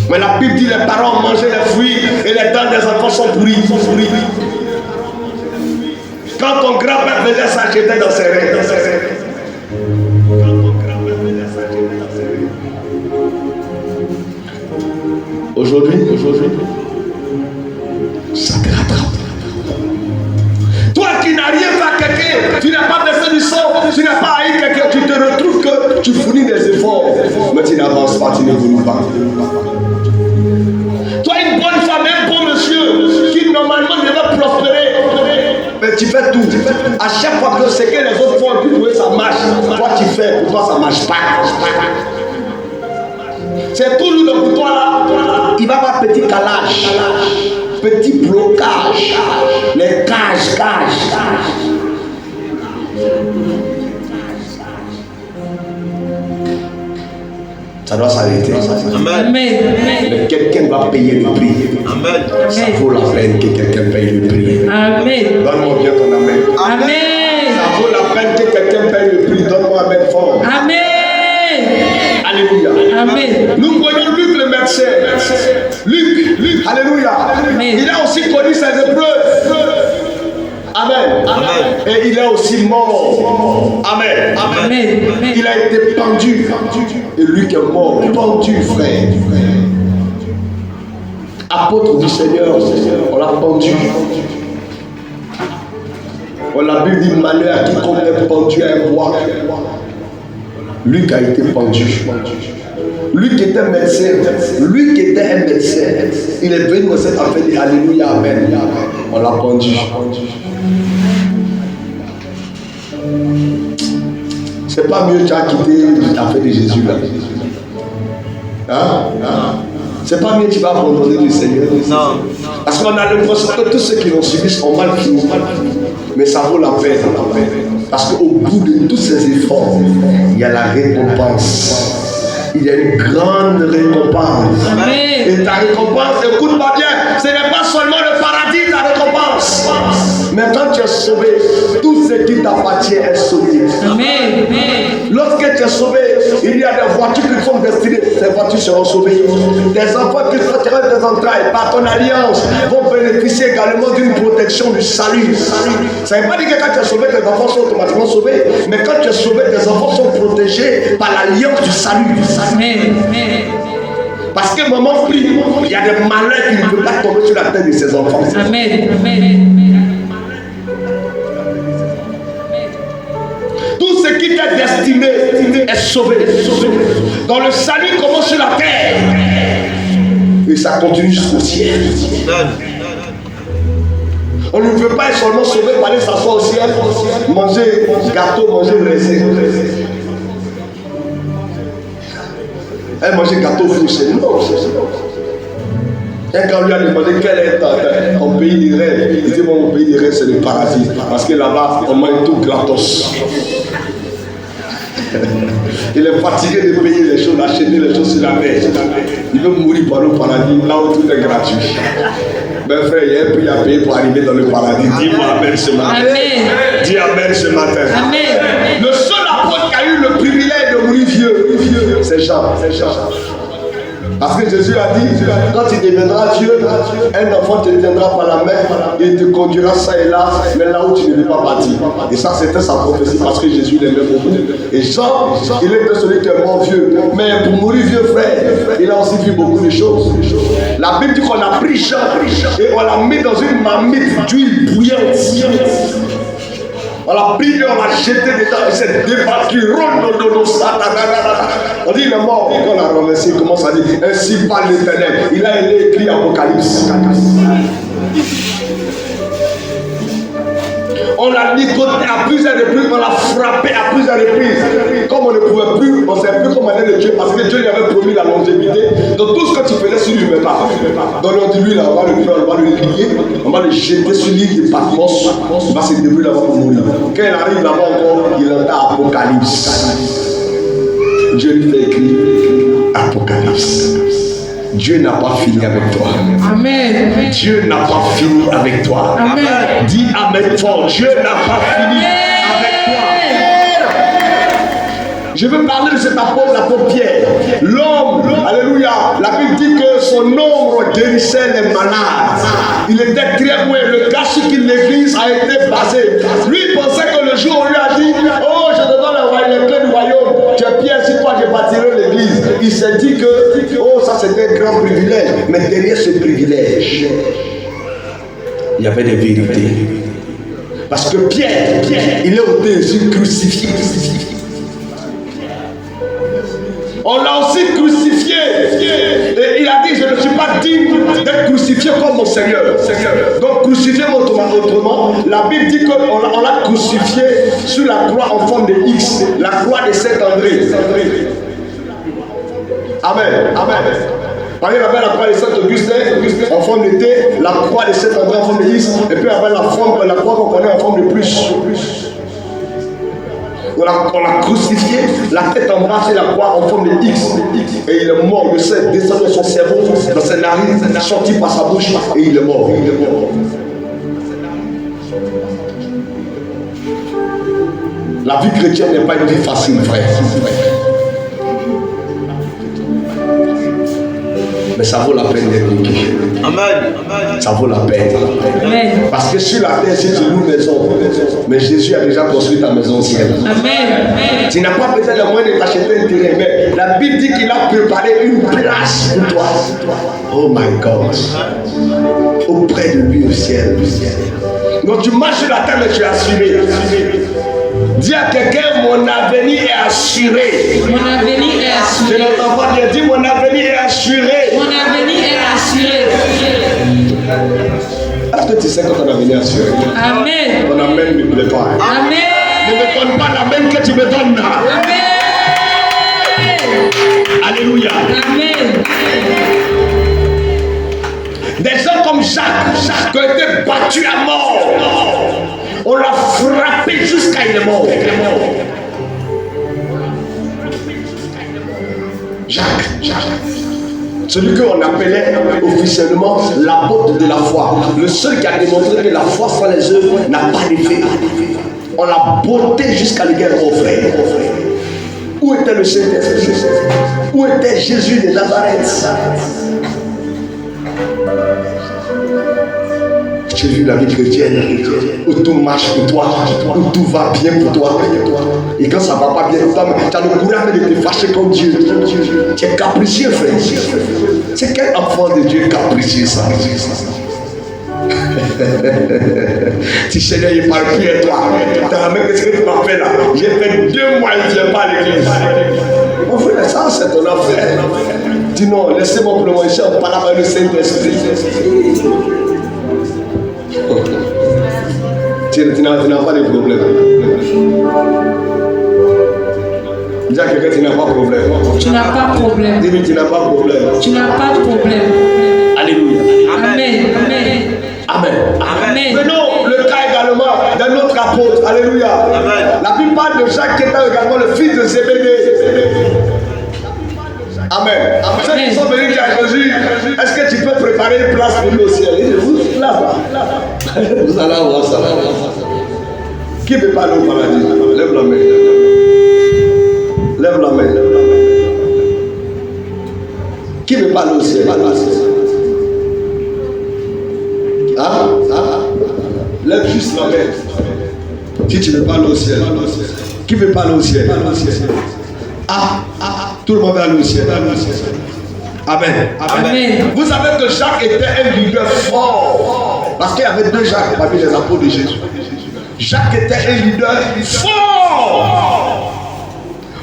Mais la Bible dit les parents ont mangé les fruits et les dents des enfants sont pourris. Quand ton grand-père faisait ça, j'étais dans ses rêves. Aujourd'hui, ça te rattrape. Toi qui n'as rien fait à quelqu'un, tu n'as pas versé du sang, tu n'as pas haï quelqu'un, tu te retrouves que tu fournis des efforts, mais tu n'avances pas, tu n'évolues pas. Toi, une bonne femme, un bon monsieur, qui normalement devait prospérer, mais tu fais tout. À chaque fois que c'est que les autres font, puis ça marche, toi tu fais, pour toi ça ne marche pas. C'est tout lourd pour toi là. Il va avoir petit calage, petit blocage, les cages. Ça doit s'arrêter. Amen. Mais quelqu'un va payer le prix. Amen. Ça vaut la peine que quelqu'un paye le prix. Amen. Donne-moi bien ton amen. Amen. Ça vaut la peine que quelqu'un paye le prix. Donne-moi un amen fort. Amen. Alléluia. Amen. Nous voyons Luc le médecin. Luc. Alléluia. Amen. Il a aussi connu ses épreuves. Amen. Et il est aussi mort. Amen. Amen. Il a été pendu. Et Luc est mort. Pendu, frère. Apôtre du Seigneur, on l'a pendu. On l'a vu dire malheur à quiconque est pendu à un bois. Luc a été pendu. Luc était médecin. Luc était un médecin. Il est venu dans cette affaire de Alléluia, Amen. On l'a pendu. C'est pas mieux tu as quitté l'affaire de Jésus là. C'est pas mieux tu vas abandonner le Seigneur. Non. Parce qu'on a l'impression que tous ceux qui l'ont suivi sont mal finis. Mais ça vaut la peine. Parce qu'au bout de tous ces efforts, il y a la récompense. Il y a une grande récompense. Amen. Et ta récompense, écoute-moi bien, ce n'est pas seulement le paradis ta récompense. Mais quand tu es sauvé, tout ce qui t'appartient est sauvé. Amen. Lorsque tu es sauvé, il y a des voitures qui sont destinées, ces voitures seront sauvées. Des enfants qui sortiront des entrailles par ton alliance vont bénéficier également d'une protection du salut. Ça ne veut pas dire que quand tu es sauvé, tes enfants sont automatiquement sauvés. Mais quand tu es sauvé, tes enfants sont protégés par l'alliance du salut. Amen. Parce que maman prie, il y a des malheurs qui ne peuvent pas tomber sur la tête de ses enfants. Amen. Tout ce qui t'est destiné est sauvé. Dans le salut commence sur la terre. Et ça continue jusqu'au ciel. On ne veut pas être seulement sauvé pour aller s'asseoir au ciel, manger gâteau, manger raisin. Elle mangeait gâteau fouché. Non. Et quand on lui a demandé quel est ton pays de rêve, il dit bon, mon pays de rêve c'est le paradis. Parce que là-bas, on mange tout gratos. Il est fatigué de payer les choses, d'acheter les choses sur la mer. Il veut mourir pour aller au paradis, là où tout est gratuit. Mais frère, il y a un prix à payer pour arriver dans le paradis. Dis-moi amen ce matin. Amen. Dis amen ce matin. Amen. Le seul apôtre qui a eu le privilège de mourir vieux, c'est Jean. Parce que Jésus a dit, quand tu deviendras Dieu, un enfant te tiendra par la main et te conduira ça et là, mais là où tu ne veux pas partir. Et ça, c'était sa prophétie parce que Jésus l'aimait beaucoup. Et Jean, il était celui qui est mort vieux. Mais pour mourir vieux, frère, il a aussi vu beaucoup de choses. La Bible dit qu'on a pris Jean et on l'a mis dans une marmite d'huile bouillante. On l'a pris et on l'a jeté dedans et s'est débattu. On dit il est mort. Et quand on l'a renversé, il commence à dire ainsi parle l'Éternel. Il a écrit Apocalypse. On l'a ligoté à plusieurs reprises, on l'a frappé à plusieurs reprises. Comme on ne pouvait plus, on ne savait plus comment aller le Dieu parce que Dieu lui avait promis la longévité. Donc tout ce que tu faisais sur lui, ne met pas. Donc on dit lui, là, on va le prendre, on va le plier, on va le jeter sur l'île de Patmos. Il va se débrouiller là-bas pour mourir. Quand il arrive là-bas encore, il entend Apocalypse. Dieu lui fait écrire Apocalypse. Dieu n'a pas fini avec toi. Amen. Dieu n'a pas fini avec toi. Amen. Dis Amen fort. Dieu n'a pas fini avec toi. Je veux parler de cet apôtre, l'apôtre Pierre. L'homme, alléluia. La Bible dit que son ombre guérissait les malades. Il était très doué. Le gars sur qui l'église a été basé. Lui il pensait que le jour où on lui a dit, oh, je te donne les clés du royaume. Tu es Pierre, si toi je bâtirai l'église. Il s'est dit que, oh, ça c'était un grand privilège. Mais derrière ce privilège, il y avait des vérités. Parce que Pierre, il est au-dessus crucifié. On l'a aussi crucifié. Et il a dit, je ne suis pas digne d'être crucifié comme mon Seigneur. Donc crucifié autrement, la Bible dit qu'on l'a crucifié sur la croix en forme de X, la croix de Saint-André. Amen. Amen. Par exemple, il y avait la croix de Saint-Augustin en forme de T, la croix de Saint-André en forme de X, et puis il y avait la croix qu'on connaît en forme de plus. On l'a crucifié, la tête en bas, c'est la croix en forme de X. Et il est mort, le sang descend dans son cerveau, dans ses narines, sorti par sa bouche, et il est mort. La vie chrétienne n'est pas une vie facile, frère. Mais ça vaut la peine d'être vécu. Amen. Ça vaut la peine. Amen. Parce que sur la terre, si tu loues maison, mais Jésus a déjà construit ta maison au ciel. Amen. Tu n'as pas besoin de moyen de t'acheter un terrain, mais la Bible dit qu'il a préparé une place pour toi. Oh my God. Auprès de lui au ciel. Donc tu marches sur la terre, mais tu es assuré. Dis à quelqu'un, mon avenir est assuré. Mon avenir est assuré. Je n'entends pas bien. Dis, mon avenir est assuré. Mon avenir est assuré. Est-ce que tu sais que ton avenir est assuré? Amen. Ton amen ne plaît pas. Amen. Ne me donne pas l'amen que tu me donnes. Amen. Alléluia. Amen. Des gens comme Jacques qui ont été battus à mort. On l'a frappé jusqu'à il est mort. Jacques. Celui qu'on appelait officiellement l'apôtre de la foi. Le seul qui a démontré que la foi sans les œuvres n'a pas d'effet. On l'a botté jusqu'à l'égal au frère. Où était le Saint-Esprit? Où était Jésus de Nazareth? Tu as vu la vie chrétienne où tout marche pour toi, où tout va bien pour toi. Et quand ça ne va pas bien pour toi, tu as le courage de te fâcher comme Dieu. Tu es capricieux, frère. C'est quel enfant de Dieu capricieux ça? Si Seigneur il parle plus à toi, qu'est-ce que tu m'as fait là? J'ai fait 2 mois et je ne viens pas à l'église. Mon frère, ça c'est ton affaire. Dis non, laissez-moi pour le moment, je parle avec le Saint-Esprit. Tu n'as pas de problème. Dis à quelqu'un, tu n'as pas de problème. Tu n'as pas de problème. Dis-lui, tu n'as pas de problème. Tu n'as pas de problème. Alléluia. Amen. Amen. Amen. Amen. Prenons le cas également d'un autre apôtre. Alléluia. Amen. La Bible parle de Jacques qui était également le fils de Zébédée. Amen. Ceux qui sont venus dire à Jésus, est-ce que tu peux préparer une place pour nous au ciel? Il dit, vous, là-bas. Vous allez voir ça. Qui ne veut pas aller au paradis? Lève la main. Lève la main. Qui veut pas aller au ciel? Lève juste la main. Si tu ne veux pas aller au ciel. Qui veut pas aller au ciel? Tout le monde va aller au ciel. Amen. Amen. Vous savez que Jacques était un leader fort. Parce qu'il y avait 2 Jacques parmi les apôtres de Jésus. Jacques était un leader fort.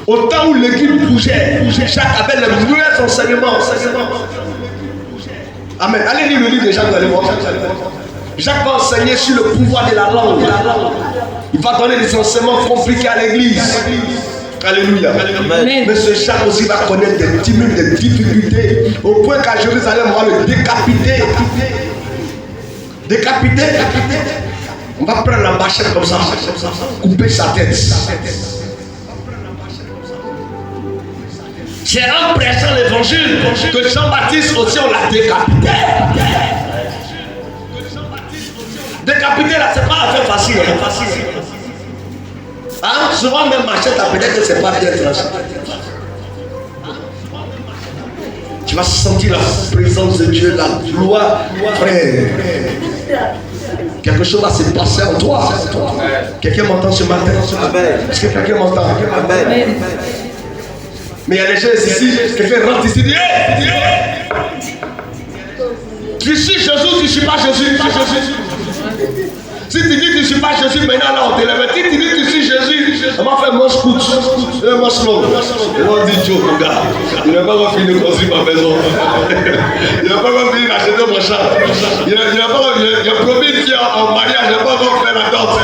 Au temps où l'église bougeait, Jacques avait les meilleurs enseignements. Amen. Allez lire le livre de Jacques, vous allez voir. Jacques va enseigner sur le pouvoir de la langue. Il va donner des enseignements compliqués à l'église. Alléluia. Amen. Mais ce Jacques aussi va connaître des difficultés au point qu'à Jérusalem, on va le décapiter. On va prendre la machette comme ça, couper sa tête. C'est en prêchant l'évangile que Jean-Baptiste aussi on l'a décapité. Décapiter là, c'est pas une affaire facile. Souvent même machette, peut-être que c'est pas bien tranché. Tu vas sentir la présence de Dieu, la gloire, frère. Quelque chose va se passer en toi. Quelqu'un m'entend ce matin? Est-ce que quelqu'un m'entend? Amen. Mais il y a des gens ici, quelqu'un rentre ici, dit hey! Tu suis Jésus, tu ne suis pas Jésus. Si tu dis que tu ne suis pas Jésus, maintenant là on te lève. Si tu dis que tu suis Jésus, on va faire mon scout, mon slow. Et on dit Joe, mon gars, il n'a pas fini de construire ma maison. Il n'a pas fini d'acheter mon chat. Il a promis Dieu en mariage, il n'a pas faire la danse.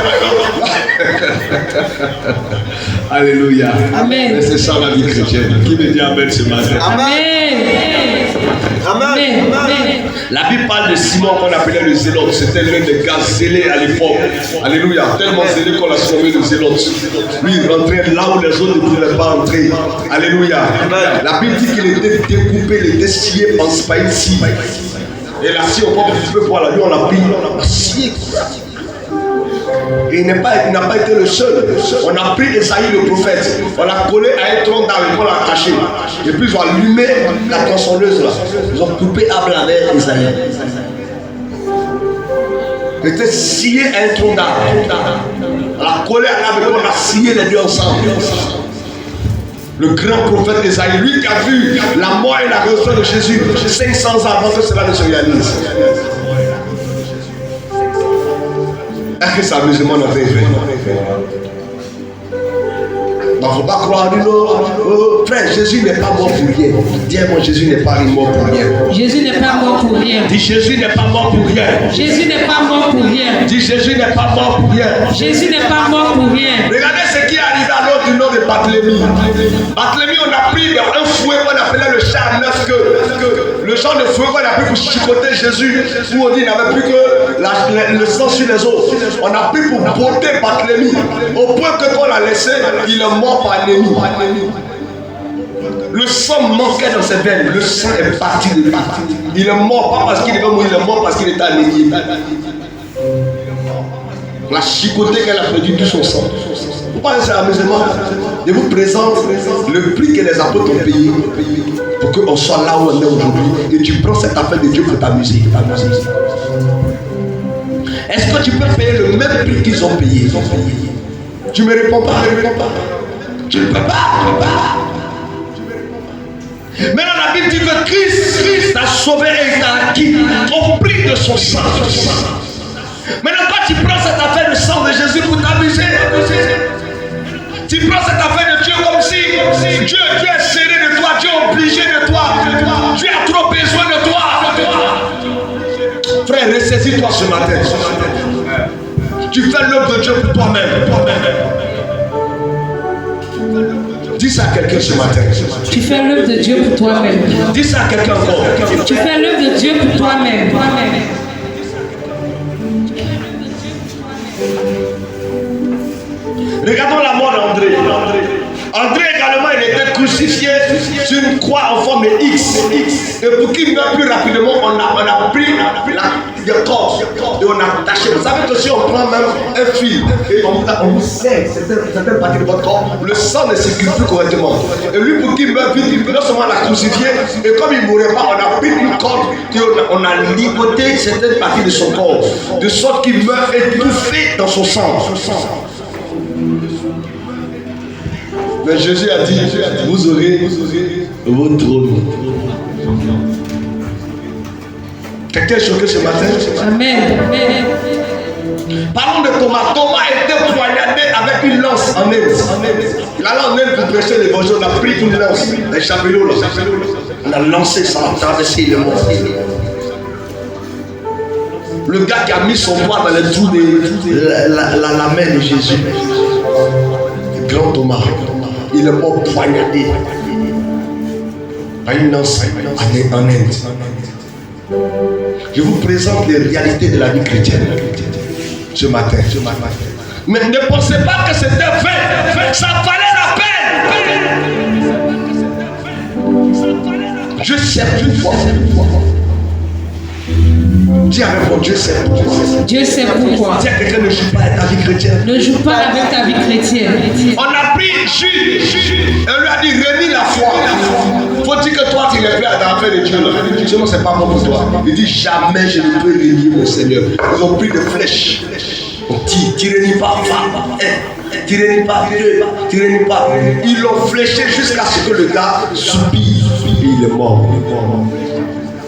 Alléluia. Amen. Mais c'est ça la vie chrétienne. Qui me dit Amen ce matin? Amen. Amen. La Bible parle de Simon qu'on appelait le zélote. C'était l'un des gars zélés à l'époque. Alléluia. Tellement zélé qu'on l'a surnommé le zélote. Lui, il rentrait là où les autres ne pouvaient pas entrer. Alléluia. La Bible dit qu'il était découpé, il était scié par une scie. Et la scie, on peut un petit peu voir la lui, on l'a pris, on l'a scié. Et il n'a pas été le seul. On a pris Esaïe le prophète, on l'a collé à un tronc d'arbre et on l'a caché. Et puis ils ont allumé la tronçonneuse là. Ils ont coupé arbre avec Esaïe. Il était scié à un tronc d'arbre. On l'a collé à l'arbre et on a scié les deux ensemble. Le grand prophète Esaïe, lui qui a vu la mort et la résurrection de Jésus 500 ans avant que cela ne se réalise. Est-ce que ça amusement notre effet? Il ne faut pas croire, frère, Jésus n'est pas mort pour rien. Dis-moi, Jésus n'est pas mort pour rien. Jésus n'est pas mort pour rien. Dis, Jésus n'est pas mort pour rien. Jésus n'est pas mort pour rien. Dis, Jésus n'est pas mort pour rien. Jésus n'est pas mort pour rien. Regardez ce qui est arrivé à l'autre du nom de Barthélemy. Barthélemy, on a pris un fouet qu'on appelait le chat à 9 queues. Le genre de fouet qu'on a pris pour chicoter Jésus, où on dit qu'il n'avait plus que le sang sur les os. On a pris pour botter Barthélemy. Au point que quand on l'a laissé, il est mort par ennemi. Le sang manquait dans ses veines. Le sang est parti de lui. Il est mort pas parce qu'il devait mourir, il est mort parce qu'il était anémié. La chicotée qu'elle a perdu tout son sang. Vous parlez de ça amusement. Je vous présente le prix que les apôtres ont payé pour qu'on soit là où on est aujourd'hui. Et tu prends cette affaire de Dieu pour t'amuser. Est-ce que tu peux payer le même prix qu'ils ont payé? Tu ne me réponds pas. Tu ne peux pas. Maintenant la Bible dit que Christ t'a sauvé et t'a acquis au prix de son sang. Maintenant quand tu prends cette affaire de sang de Jésus pour t'amuser, tu prends cette affaire de Dieu comme si Dieu est serré de toi, Dieu est obligé de toi, Dieu a trop besoin de toi. Frère, ressaisis-toi ce matin. Tu fais l'œuvre de Dieu pour toi-même. Dis ça à quelqu'un ce matin. Tu fais l'œuvre de Dieu pour toi-même. Dis ça à quelqu'un encore. Tu fais l'œuvre de Dieu pour toi-même. Regardons la mort d'André. André également, il était crucifié sur une croix en forme de X. Et pour qu'il meure plus rapidement, on a pris des cordes et on a attaché. Vous savez que si on prend même un fil et on vous serre certaines parties de votre corps, le sang ne circule plus correctement. Et lui, pour qu'il meure vite, non seulement on l'a crucifié, et comme il ne mourrait pas, on a pris une corde et on a ligoté certaines parties de son corps, de sorte qu'il meurt étouffé dans son sang. Mais Jésus a dit, vous aurez votre trône. Quelqu'un est choqué ce matin? Amen. Parlons de Thomas. Thomas a été poignardé avec une lance en Inde. Il allait en Inde pour prêcher l'évangile. On a pris une lance, un chapelot là. On a lancé ça, on a traversé le monde. Le gars qui a mis son doigt dans le trou de la main de Jésus. Le grand Thomas. Il est mort poignardé par une lance en Inde. Je vous présente les réalités de la vie chrétienne ce matin. Mais ne pensez pas que c'était vain. Ça valait la peine. Je sais pourquoi. Dis avec moi, Dieu sait pourquoi. Dieu sait pourquoi. Dis à quelqu'un, ne joue pas avec ta vie chrétienne. Ne joue pas avec ta vie chrétienne. On a pris Jude et on lui a dit, renie la foi. Faut-il que toi tu n'es plus à l'affaire de Dieu? Sinon c'est pas bon pour toi. Il dit, jamais je ne peux renier mon Seigneur. Ils ont pris des flèches. On tire, tirez-n'y pas, tirez-n'y pas, tirez-n'y pas. Ils l'ont fléché jusqu'à ce que le gars soupire et il est mort.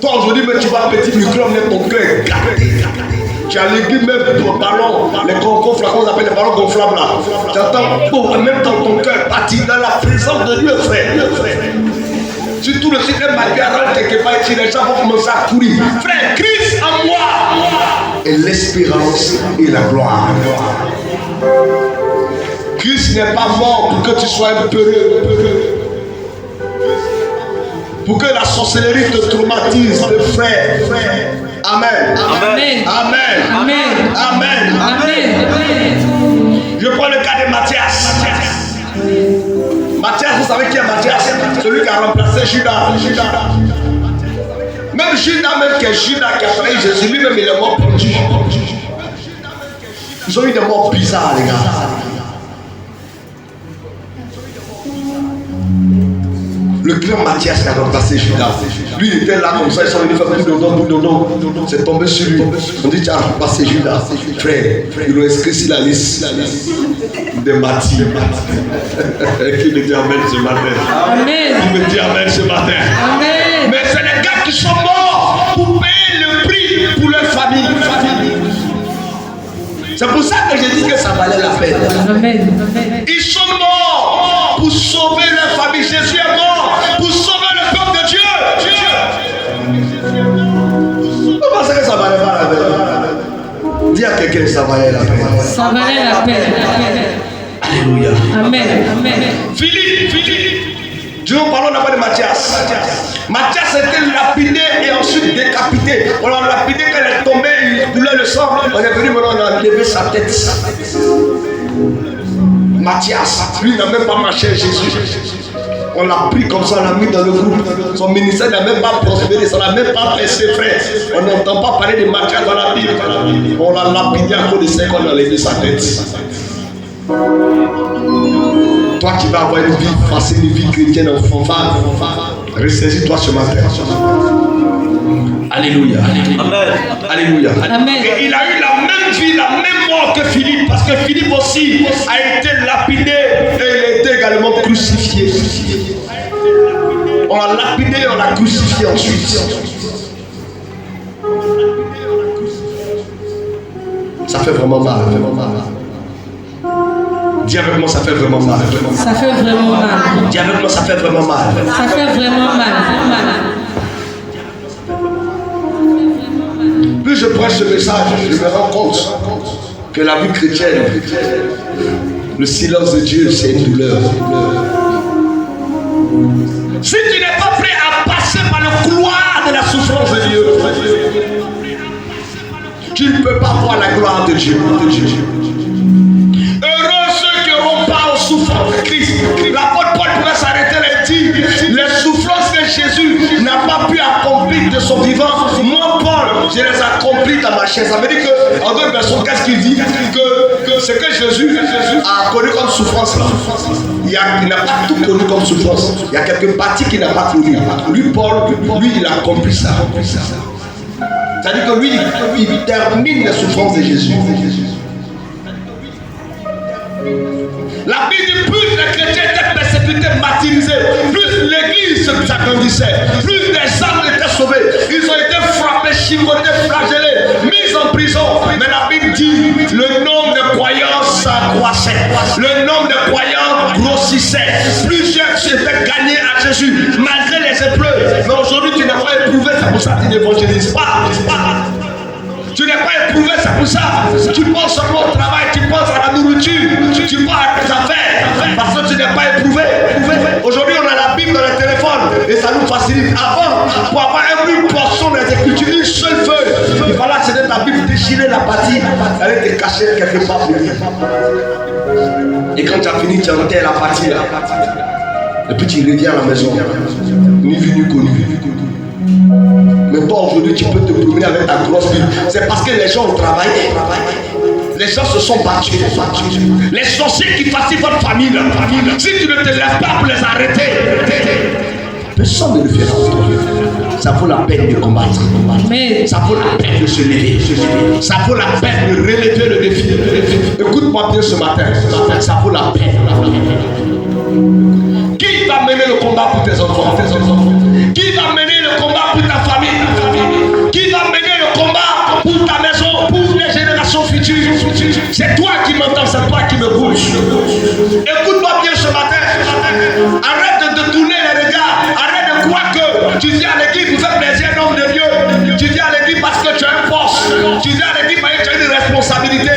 Toi aujourd'hui, mais tu vas un petit microbe, mais ton cœur est gâté. Tu as légué même ton ballon, les concours, qu'on appelle les ballons gonflables là. Tu entends, en même temps ton cœur partit dans la présence de Dieu, frère. Si tout le système matériel quelque part ici, les gens vont commencer à courir. Frère, Christ en moi. Et l'espérance et la gloire. Christ n'est pas mort pour que tu sois un peureux. Pour que la sorcellerie te traumatise, le frère. Amen. Amen. Amen. Amen. Amen. Amen. Je prends le cas de Matthias. Matthias, vous savez qui est Matthias? Celui qui a remplacé Judas. Même Judas, même qui est Judas qui a trahi Jésus, lui-même il est mort pendu. Ils ont eu des morts bizarres, les gars. Le grand Matthias qui a remplacé Judas. Lui il était là comme ça, ils sont venus faire bout de c'est tombé sur lui. On dit tu as remplacé Judas. Frère, ils l'ont inscrit sur la liste de Matthieu. Qui me dit amen ce matin? Amen. Qui me dit amen ce matin? Amen. Mais c'est les gars qui sont morts pour payer le prix pour leur famille. C'est pour ça que j'ai dit que ça valait la peine. Amen. Ils sont morts pour sauver leur famille. Jésus est mort pour sauver le peuple de Dieu. Vous pensez que ça valait pas la peine? Dis à quelqu'un que ça valait la peine. Ça valait la peine. Alléluia. Amen. Amen. Philippe. Dieu, parlons d'abord de Matthias. Matthias était lapidé et ensuite décapité. On l'a lapidé quand elle est tombée, il coulait le sang. On est venu maintenant, on a levé sa tête. Matthias, lui n'a même pas marché à Jésus. On l'a pris comme ça, on l'a mis dans le groupe. Son ministère n'a même pas prospéré, ça n'a même pas fait ses frères. On n'entend pas parler de Matthias dans la Bible. On l'a lapidé à cause de ça qu'on a levé sa tête. Toi qui vas avoir une vie facile, une vie chrétienne en fanfare, ressaisis-toi ce matin. Alléluia. Amen. Alléluia. Amen. Et il a eu la même vie, la même mort que Philippe, parce que Philippe aussi a été lapidé et il a été également crucifié. On l'a lapidé et on l'a crucifié ensuite. Ça fait vraiment mal. Dis avec moi, ça fait vraiment mal. Ça fait vraiment mal. Dis avec moi, ça fait vraiment mal. Ça fait vraiment mal. Plus je prêche ce message, je me rends compte que la vie chrétienne, le silence de Dieu, c'est une douleur. Si tu n'es pas prêt à passer par le couloir de la souffrance de Dieu, tu ne peux pas voir la gloire de Dieu. Heureux ceux qui n'auront pas aux souffrances de Christ. L'apôtre Paul pourrait s'arrêter et dire les souffrances que Jésus n'a pas pu accomplir de son vivant. Moi, Paul, je les accomplis dans ma chair. Ça veut dire que, en d'autres versions, qu'est-ce qu'il dit? Que ce que Jésus a connu comme souffrance là, il n'a pas tout connu comme souffrance. Il y a quelques parties qu'il n'a pas connues. Lui, Paul, lui, il a accompli ça. C'est-à-dire que lui, il termine les souffrances de Jésus. La Bible dit plus les chrétiens étaient persécutés, martyrisés, plus l'église s'agrandissait, plus des âmes étaient sauvées. Ils ont été frappés, chicotés, flagellés, mis en prison. Mais la Bible dit le nombre de croyants s'accroissait, le nombre de croyants grossissait. Plusieurs s'étaient gagnés à Jésus malgré les épreuves. Mais aujourd'hui, tu n'as pas éprouvé, c'est pour ça que tu n'évangélises pas. Tu n'es pas éprouvé, c'est pour ça. Tu penses seulement au travail, tu penses à la nourriture, tu penses à tes affaires, parce que tu n'es pas éprouvé. Aujourd'hui, on a la Bible dans le téléphone et ça nous facilite. Avant, pour avoir une portion des Écritures, une seule feuille, il fallait accéder à ta Bible, déchirer la partie, aller te cacher quelque part pour lire. Et quand tu as fini, tu enterres la partie là. Et puis tu reviens à la maison, ni vu ni connu. Mais toi aujourd'hui tu peux te promener avec ta grosse Bible. C'est parce que les gens ont travaillé. Les gens se sont battus. Les sorciers qui fatiguent votre famille, si tu ne te lèves pas pour les arrêter, personne ne le fera. Ça vaut la peine de combattre. Ça vaut la peine de se lever. Ça vaut la peine de relever le défi. Écoute-moi bien ce matin. Ça vaut la peine. Qui va mener le combat pour tes enfants? Qui va mener le combat pour ta famille? Qui va mener le combat pour ta maison, pour les générations futures? C'est toi qui m'entends, c'est toi qui me bouge. Écoute-moi bien ce matin. Arrête de tourner les regards. Arrête de croire que tu viens à l'église pour faire plaisir à un homme de Dieu. Tu viens à l'église parce que tu as un poste. Tu viens à l'église parce que tu as une responsabilité.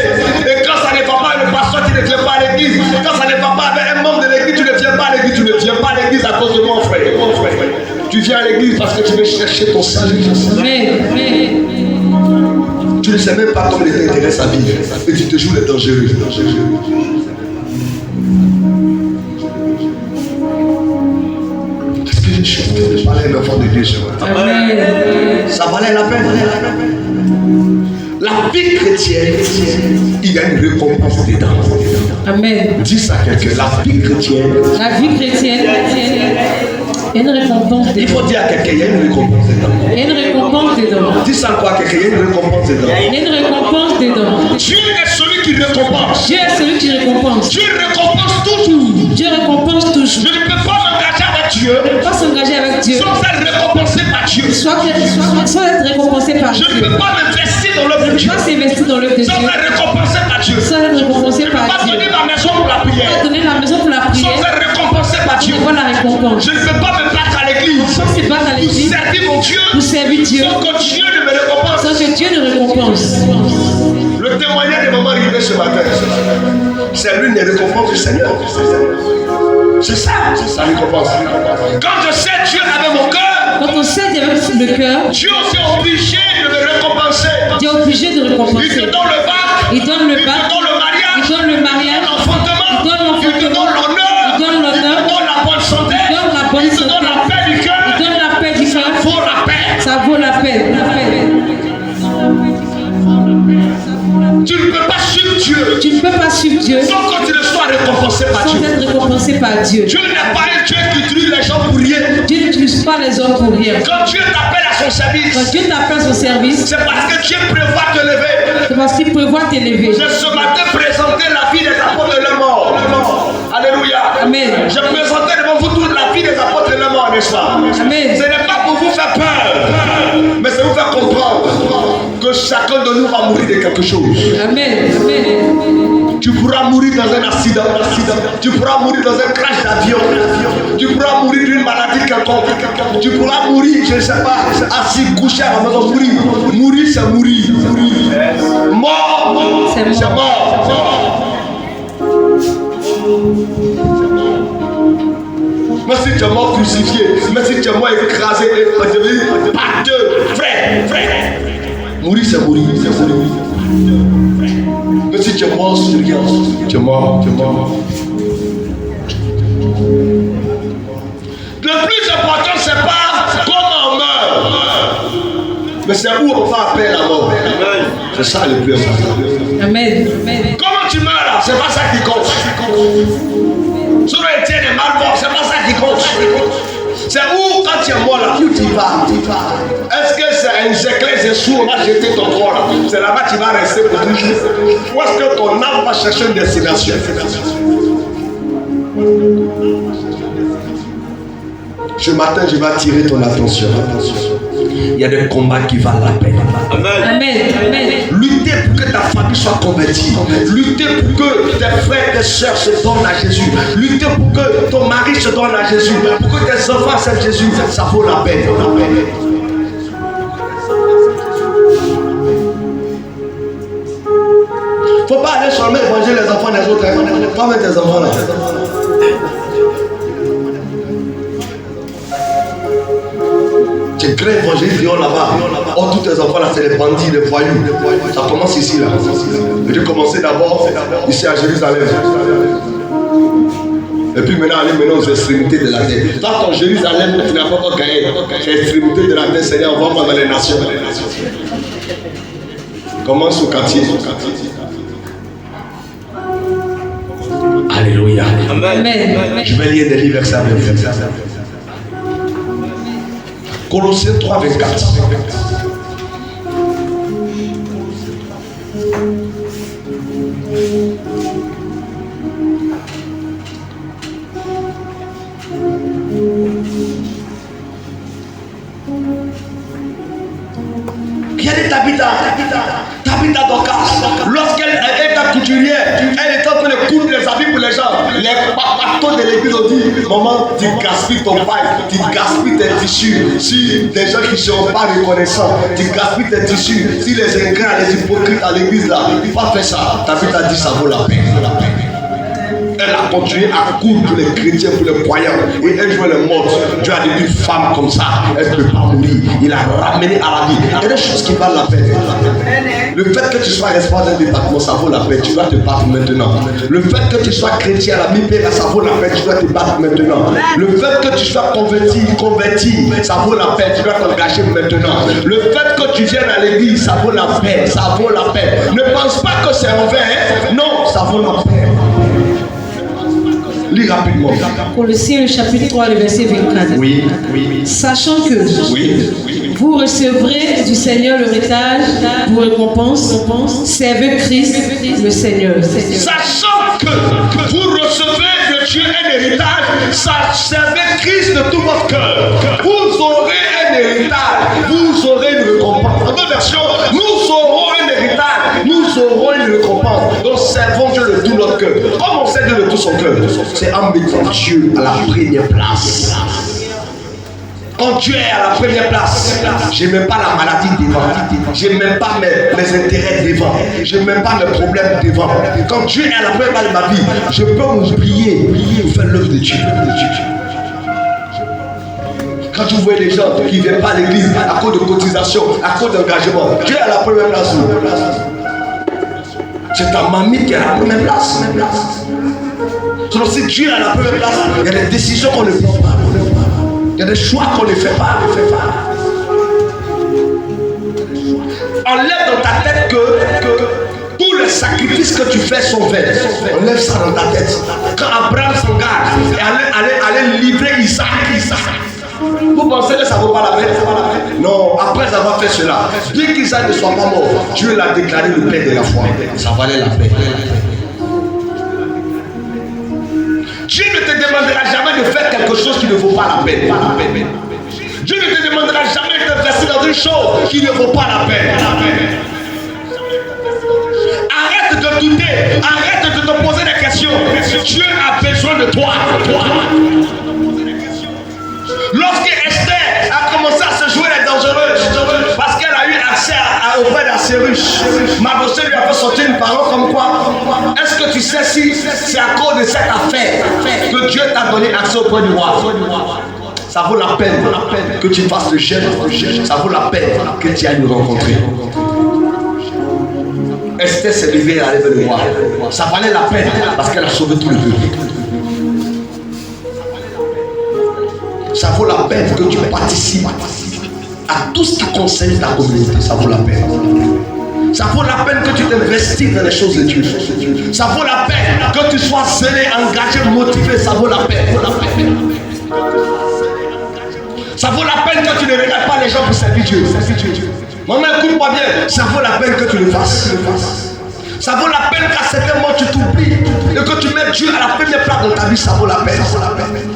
Et quand ça ne va pas, le pasteur, tu ne viens pas à l'église. Quand ça ne va pas avec un membre de l'église, tu ne viens pas à l'église. Tu ne viens pas à l'église à cause de mon frère. Tu viens à l'église parce que tu veux chercher ton salut. Tu ne sais même pas comment il t'intéresse à vivre. Et tu te joues les dangereux. Est-ce que je suis en train de parler à un enfant de Dieu ce matin? Ça valait la peine. La vie chrétienne, il y a une récompense dedans. Amen. Dis ça à quelqu'un. La vie chrétienne. La vie chrétienne, il y a une récompense dedans. Il faut dire à quelqu'un, il y a une récompense dedans. Il y a une récompense dedans. Dis ça quoi à quelqu'un, il y a une récompense dedans. Il y a une récompense dedans. Dieu est celui qui récompense. Dieu est celui qui récompense. Dieu récompense toujours. Dieu récompense toujours. Je ne peux pas m'engager avec Dieu. Ne pas s'engager avec Dieu. Sans être récompensé par Dieu. Soit être récompensé par Dieu. Je ne peux pas m'investir dans l'œuvre de Dieu. Pas s'investir dans l'œuvre de Dieu. Sans être récompensé par Dieu. Sans être récompensé par Pas Dieu. donner ma maison pour la prière. Pas donner la maison pour la Sans prière. être récompensé par Dieu. C'est quoi la récompense? Je ne peux pas me battre à l'église. Sans se battre à Pour l'église. servir mon Dieu. Pour servir Dieu. Sans que Dieu ne me récompense. Sans que Dieu ne récompense. Le témoignage de maman arrivé ce matin, c'est l'une des récompenses du Seigneur. C'est ça, la récompense. Quand je sais Dieu avec mon cœur, Quand on sait Dieu avec le cœur, Dieu aussi est obligé de me récompenser. Dieu est obligé de Il récompenser. te donne le bac, Il donne le il bac, te donne le mariage, il donne le mariage, l'enfantement, il donne il te donne l'honneur, il donne l'honneur, il te donne la bonne santé, il donne la bonne il te donne santé, la paix du cœur, il donne la paix du cœur. ça vaut la paix. Ça vaut la peine. Tu ne peux pas suivre Dieu Tu ne peux pas suivre Dieu sans que tu ne sois récompensé par sans Dieu. être récompensé par Dieu. Dieu n'est pas un Dieu qui utilise les gens pour rien. Dieu n'utilise pas les hommes pour rien. Quand Dieu t'appelle à son service, Quand Dieu t'appelle à son service, c'est parce que Dieu prévoit te lever. c'est parce qu'il prévoit t'élever. J'ai ce matin présenté la vie des apôtres de la mort. Alléluia. Amen. Je présentais devant vous toute la vie des apôtres de la mort, n'est-ce pas? Amen. Ce n'est pas pour vous faire peur, mais c'est vous faire comprendre que chacun de nous va mourir de quelque chose. Amen. Amen. Tu pourras mourir dans un accident. Tu pourras mourir dans un crash d'avion. Tu pourras mourir d'une maladie quelconque. Tu pourras mourir, je ne sais pas, assis, couché à la maison. Mourir, c'est mourir. Mort, c'est mort. Mais si tu es mort crucifié, mais si tu es mort écrasé, pas deux, frère. Mourir, c'est mourir. Mais si tu es mort sur rien, tu es mort. Le plus important, c'est pas comment on meurt, Mais c'est où on va appeler la mort. C'est ça le plus important. Amen. Comment tu meurs là, c'est pas ça qui compte. Si Étienne est mal mort, c'est pas ça qui compte. C'est où quand tu es mort là, où tu vas. Est-ce que c'est un éclair, c'est sourd, on va jeter ton corps là. C'est là-bas que tu vas rester pour toujours. Ou est-ce que ton âme va chercher une destination? Ce matin, je vais attirer ton attention. Il y a des combats qui valent la peine. Amen. Lutter pour que ta famille soit convertie. Lutter pour que tes frères et tes soeurs se donnent à Jésus. Lutter pour que ton mari se donne à Jésus. Pour que tes enfants servent Jésus. Ça vaut la peine. Faut pas aller seulement évanger les enfants des autres. Pas mettre tes enfants là. Tu crées évangéliste Dion là-bas. Oh, tous tes enfants là, c'est les bandits, les voyous. Ça commence ici là. Et tu commençais d'abord ici à Jérusalem. Et puis maintenant, aller aux extrémités de la terre. Toi, ton Jérusalem, tu n'as pas encore gagné. C'est l'extrémité de la terre, Seigneur, envoie-moi dans les nations. Commence au quartier. Alléluia. Amen. Je vais lire des livres versets avec vous. Colossiens 3, 24. Qui a dit Tabitha Dorcas, lorsqu'elle était couturière, elle était en train de coudre les habits pour les gens. Les papatos de l'église ont dit, maman, tu gaspilles ton paille, tu gaspilles tes tissus. Si des gens qui ne sont pas reconnaissants, tu gaspilles tes tissus. Si les ingrats, les hypocrites à l'église là, il ne faut pas faire ça. Tabitha dit, ça vaut la peine. Elle a continué à coudre pour les chrétiens, pour les croyants. Et elle jouait le mode. Dieu a dit une femme comme ça, elle ne peut pas mourir. Il a ramené à la vie. Il y a des choses qui valent la peine. Le fait que tu sois responsable d'un département, ça vaut la peine. Tu dois te battre maintenant. Le fait que tu sois chrétien à la mi-paix, ça vaut la peine. Tu dois te battre maintenant. Le fait que tu sois converti, ça vaut la peine. Tu dois t'engager maintenant. Le fait que tu viennes à l'église, ça vaut la peine. Ça vaut la peine. Ne pense pas que c'est en vain. Non, ça vaut la peine. Lis rapidement. Colossiens chapitre 3, le verset 24. Oui. Sachant que vous recevrez du Seigneur l'héritage pour récompense, servez Christ le Seigneur. Sachant que vous recevez de Dieu un héritage, servez Christ de tout votre cœur. Vous aurez un héritage, vous aurez une récompense. En d'autres versions, nous aurons un héritage, nous aurons une récompense. Donc servons Dieu de tout notre cœur. Comme on sait Dieu de tout son cœur, c'est en mettant Dieu à la première place. Quand Dieu est à la première place, je ne mets pas la maladie devant, je ne mets pas mes intérêts devant, je ne mets pas mes problèmes devant. Quand Dieu est à la première place de ma vie, je peux m'oublier pour faire l'œuvre de Dieu. Quand tu vois les gens qui ne viennent pas à l'église à cause de cotisation, à cause d'engagement, Dieu est à la première place. C'est ta mamie qui est à la première place. Donc si Dieu est à la première place, il y a des décisions qu'on ne prend pas. Il y a des choix qu'on ne fait pas. Enlève dans ta tête que tous les sacrifices que tu fais sont vains. Enlève ça dans ta tête. Quand Abraham s'engage et allait livrer Isaac. Vous pensez que ça ne vaut pas la peine? Non, après avoir fait cela, bien qu'Isaac ne soit pas mort, Dieu l'a déclaré le père de la foi. Ça valait la peine. Dieu ne te demandera jamais de faire quelque chose qui ne vaut pas la peine. Dieu ne te demandera jamais de t'investir dans une chose qui ne vaut pas la peine. Arrête de douter, arrête de te poser des questions. Dieu a besoin de toi. Lorsque Esther a commencé à se jouer les dangereuses, parce qu'elle a eu accès auprès d'Assérus, Mardochée lui a fait sortir une parole comme quoi, est-ce que tu sais si c'est à cause de cette affaire que Dieu t'a donné accès auprès du roi? Ça vaut la peine que tu fasses le jeûne, ça vaut la peine que tu ailles nous rencontrer. Esther s'est levée et allée vers le roi. Ça valait la peine parce qu'elle a sauvé tout le peuple. Ça vaut la peine que tu participes à tout ce qui concerne ta communauté. Ça vaut la peine. Ça vaut la peine que tu t'investisses dans les choses de Dieu. Ça vaut la peine que tu sois zélé, engagé, motivé. Ça vaut la peine. Ça vaut la peine que tu ne regardes pas les gens pour servir Dieu. Maman, écoute-moi bien. Ça vaut la peine que tu le fasses. Ça vaut la peine qu'à certains moments tu t'oublies et que tu mets Dieu à la première place dans ta vie. Ça vaut la peine. Ça vaut la peine.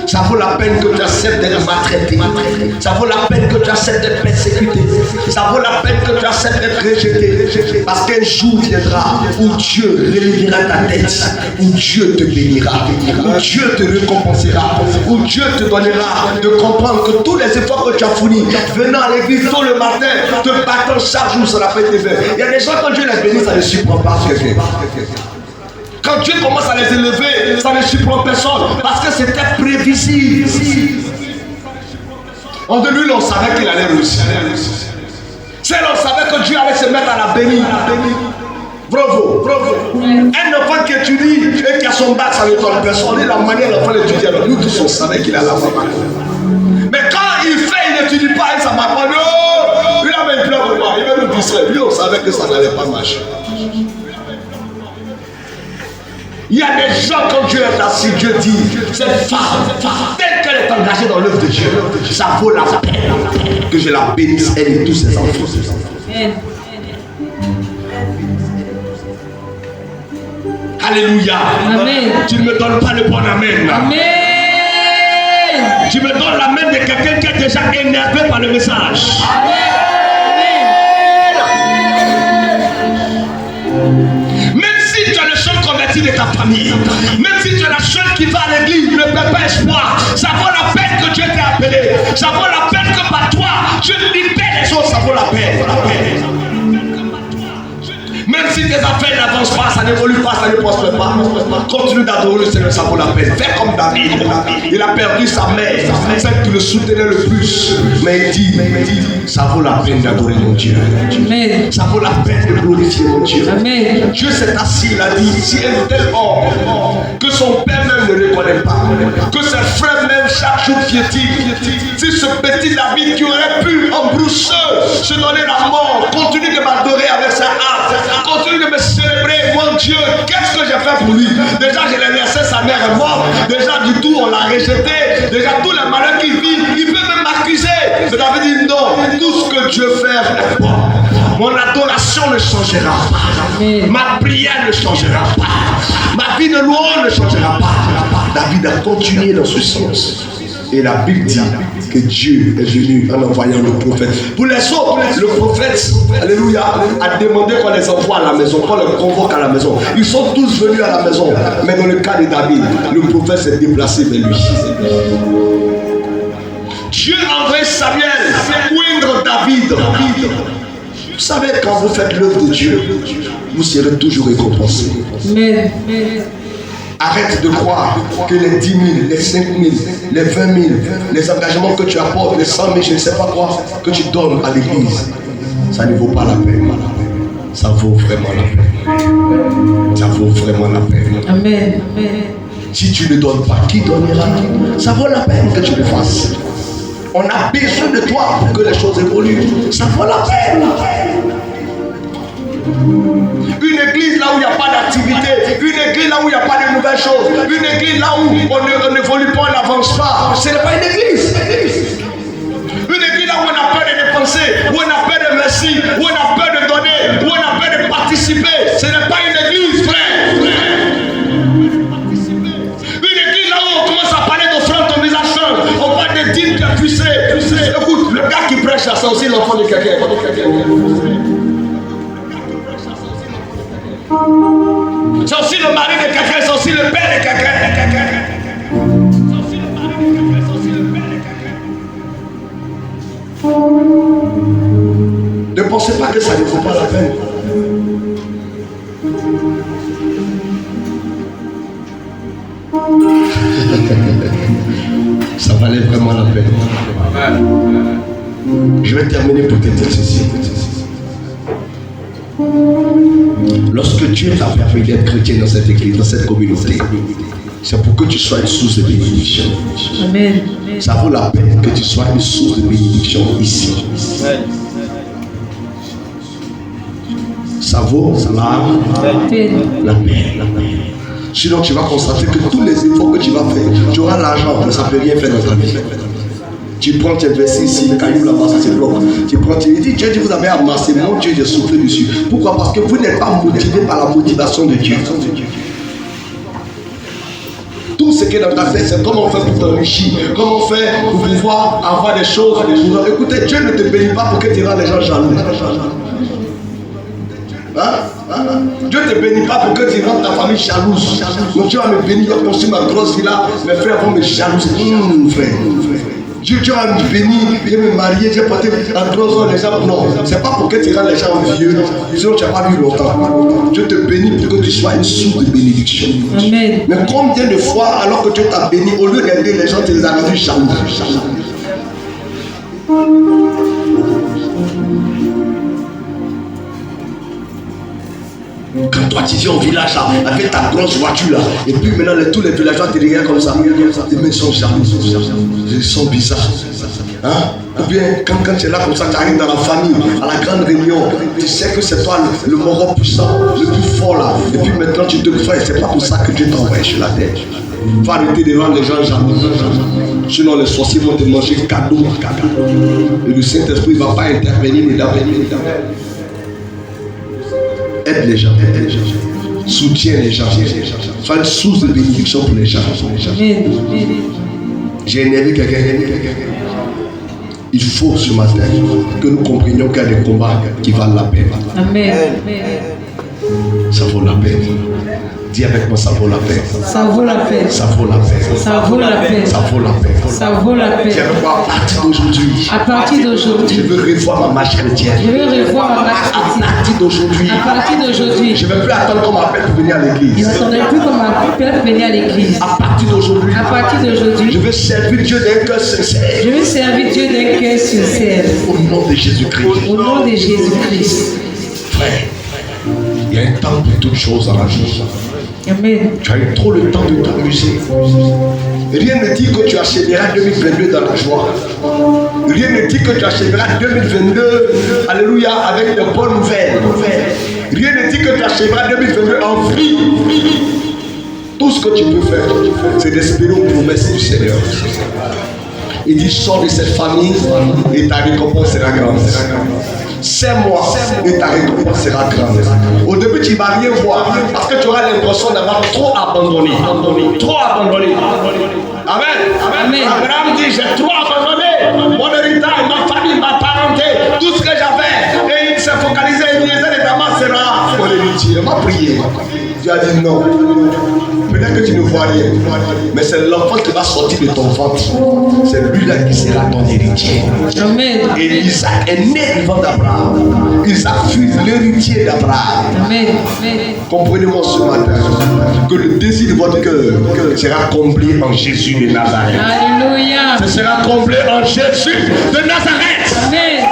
Ça vaut la peine que tu acceptes d'être maltraité. Ça vaut la peine que tu acceptes d'être persécuté. Ça vaut la peine que tu acceptes d'être rejeté. Parce qu'un jour viendra où Dieu relèvera ta tête, où Dieu te bénira, où Dieu te récompensera, où Dieu te donnera de comprendre que tous les efforts que tu as fournis, venant à l'église tôt le matin, te battant chaque jour, ça n'a pas été fait. Il y a des gens, quand Dieu les bénit, ça ne surprend pas ce que fait. Quand Dieu commence à les élever, ça ne surprend personne. Parce que c'était prévisible. En de lui, on savait qu'il allait réussir. C'est là, on savait que Dieu allait se mettre à la bénir. Bravo. Un enfant qui étudie et qui a son bac, ça ne donne personne. Et la manière dont l'enfant étudie, alors nous tous, on savait qu'il allait avoir mal. Mais quand il fait, il n'étudie pas et ça m'a pas dit, oh, lui, il pleure pour moi. Il va nous distraire. Lui, on savait que ça n'allait pas marcher. Il y a des gens, quand Dieu est assis, Dieu dit, cette femme, telle qu'elle est engagée dans l'œuvre de Dieu, ça vaut la peine que je la bénisse, elle et tous ses enfants. Alléluia. Amen. Tu ne me donnes pas le bon amen. Amen. Tu me donnes l'amen de quelqu'un qui est déjà énervé par le message. Amen. Si tu es le seul converti de ta famille, même si tu es la seule qui va à l'église, ne perds pas espoir. Ça vaut la peine que Dieu t'ait appelé. Ça vaut la peine que par toi, Dieu libère les choses. Ça vaut la peine. Même si tes affaires n'avancent pas, ça n'évolue pas, ça ne prospère pas, continue d'adorer le Seigneur, ça vaut la peine. Fais comme David. Il a perdu sa mère, celle qui le soutenait le plus. Mais il dit, ça vaut la peine d'adorer mon Dieu. Amen. Ça vaut la peine de glorifier mon Dieu. Amen. Dieu s'est assis, il a dit, si un tel homme, que son père même ne le connaît pas, que ses frères même chaque jour piétinent, si ce petit David qui aurait pu en brousseur se donner la mort, continue de m'adorer avec sa âme, continue de me célébrer, mon Dieu, qu'est-ce que j'ai fait pour lui? Déjà, je l'ai laissé, sa mère est morte. Déjà, du tout, on l'a rejeté. Déjà, tous les malheurs qu'il vit, il peut même m'accuser. Mais David dit non, tout ce que Dieu fait est bon. Mon adoration ne changera pas. Ma prière ne changera pas. Ma vie de louange ne changera pas. David a continué dans ce sens. Et la Bible dit que Dieu est venu en envoyant le prophète. Pour les autres, le prophète, alléluia, a demandé qu'on les envoie à la maison, qu'on les convoque à la maison. Ils sont tous venus à la maison. Mais dans le cas de David, le prophète s'est déplacé vers lui. Dieu a envoyé Samuel oindre David. Vous savez, quand vous faites l'œuvre de Dieu, vous serez toujours récompensé. Mais arrête de croire que les 10 000, les 5 000, les 20 000, les engagements que tu apportes, les 100 000, je ne sais pas quoi, que tu donnes à l'église, ça ne vaut pas la peine. Ça vaut vraiment la peine. Ça vaut vraiment la peine. Amen. Si tu ne donnes pas, qui donnera? Ça vaut la peine que tu le fasses. On a besoin de toi pour que les choses évoluent. Ça vaut la peine. Une église là où il n'y a pas d'activité, une église là où il n'y a pas de nouvelles choses, une église là où on n'évolue pas, on n'avance pas, ce n'est pas une église. Une église là où on a peur de dépenser, où on a peur de merci, où on a peur de donner, où on a peur de participer, ce n'est pas une église, frère. Une église là où on commence à parler d'offrande, ton visage change, on parle de dîmes qui a puissé. Écoute, le gars qui prêche là, c'est aussi l'enfant de quelqu'un. C'est aussi le mari de quelqu'un, c'est aussi le père de quelqu'un. Ne pensez pas que ça ne vaut pas la peine. Ça valait vraiment la peine. Je vais terminer pour te dire ceci. Lorsque Dieu t'a permis d'être chrétien dans cette église, dans cette communauté, C'est pour que tu sois une source de bénédiction. Amen. Ça vaut la peine que tu sois une source de bénédiction ici. Ça vaut la peine. Sinon, tu vas constater que tous les efforts que tu vas faire, tu auras l'argent, mais ça ne peut rien faire dans ta vie. Tu prends, tu investis ici, le caillou là-bas, ça se bloque. Tu prends, tu dis, Dieu, vous avez amassé, mon Dieu, j'ai soufflé dessus. Pourquoi? Parce que vous n'êtes pas motivé par la motivation de Dieu. Tout ce qui est dans ta tête, c'est comment on fait pour t'enrichir, comment on fait pour pouvoir avoir des choses. Écoutez, Dieu ne te bénit pas pour que tu rends les gens jaloux. Dieu ne te bénit pas pour que tu rendes ta famille jalouse. Donc Dieu va me bénir, il va construire ma grosse villa, mes frères vont me jalouser. Frère. Dieu va me bénir, il va me marier, j'ai porté en 3 ans les gens. Non, c'est pas pour que tu rendes les gens vieux, sinon tu n'as pas vu longtemps. Dieu te bénit pour que tu sois une source de bénédiction. Amen. Mais combien de fois, alors que Dieu t'a béni, au lieu d'aider les gens, tu les as rendus jaloux. Quand toi tu viens au village là, avec ta grosse voiture là, et puis maintenant tous les villageois te regardent comme ça, les mecs sont jaloux, ils sont bizarres. Hein? Ou bien quand tu es là comme ça, tu arrives dans la famille, à la grande réunion, tu sais que c'est toi le moro puissant, le plus fort là, et puis maintenant tu te crois, c'est pas pour ça que Dieu t'envoie sur la terre. Il faut arrêter de rendre les gens jaloux. Sinon les sorciers vont te manger cadeau. Et le Saint-Esprit ne va pas intervenir mesdames. Aide les gens, soutiens les gens, sois une source de bénédiction pour les gens. J'ai énervé quelqu'un. Il faut ce matin que nous comprenions qu'il y a des combats qui valent la peine. Amen. Ça vaut la peine. Dis avec moi, ça vaut la peine. Ça vaut la peine. Ça vaut la peine. Ça vaut la peine. Ça vaut la peine. Ça vaut la peine. Dis avec moi, à partir d'aujourd'hui. À partir d'aujourd'hui. Je veux revoir ma marche chrétienne. Je veux revoir ma marche chrétienne. À partir d'aujourd'hui. À partir d'aujourd'hui. Je ne vais plus attendre qu'on m'appelle pour venir à l'église. Je n'attendrai plus qu'on m'appelle pour venir à l'église. À partir d'aujourd'hui. À partir d'aujourd'hui. Je veux servir Dieu d'un cœur sincère. Je veux servir Dieu d'un cœur sincère. Au nom de Jésus-Christ. Au nom de Jésus-Christ. Frère, il y a un temps pour toutes choses dans la vie. Amen. Tu as eu trop le temps de t'amuser. Rien ne dit que tu achèveras 2022 dans la joie. Rien ne dit que tu achèveras 2022, alléluia, avec de bonnes nouvelles. Rien ne dit que tu achèveras 2022 en vie. Tout ce que tu peux faire, c'est d'espérer aux promesses du Seigneur. Il dit, sors de cette famille et ta récompense sera grande. Serre-moi et ta récompense sera grande. Au début, tu ne vas rien voir parce que tu auras l'impression d'avoir trop abandonné. Trop abandonné. Amen. Amen. Abraham dit, j'ai trop abandonné. Mon héritage, ma famille, ma parenté, tout ce que j'avais. Et il s'est focalisé, il disait, les damas sera mon héritier. Il m'a prié. Dieu a dit non. Peut-être que tu ne vois rien, mais c'est l'enfant qui va sortir de ton ventre. C'est lui-là qui sera ton héritier. Amen. Et Isaac est né vivant d'Abraham. Isaac fut l'héritier d'Abraham. Amen. Comprenez-moi ce matin que le désir de votre cœur sera comblé en Jésus de Nazareth. Alléluia. Ce sera comblé en Jésus de Nazareth. Amen.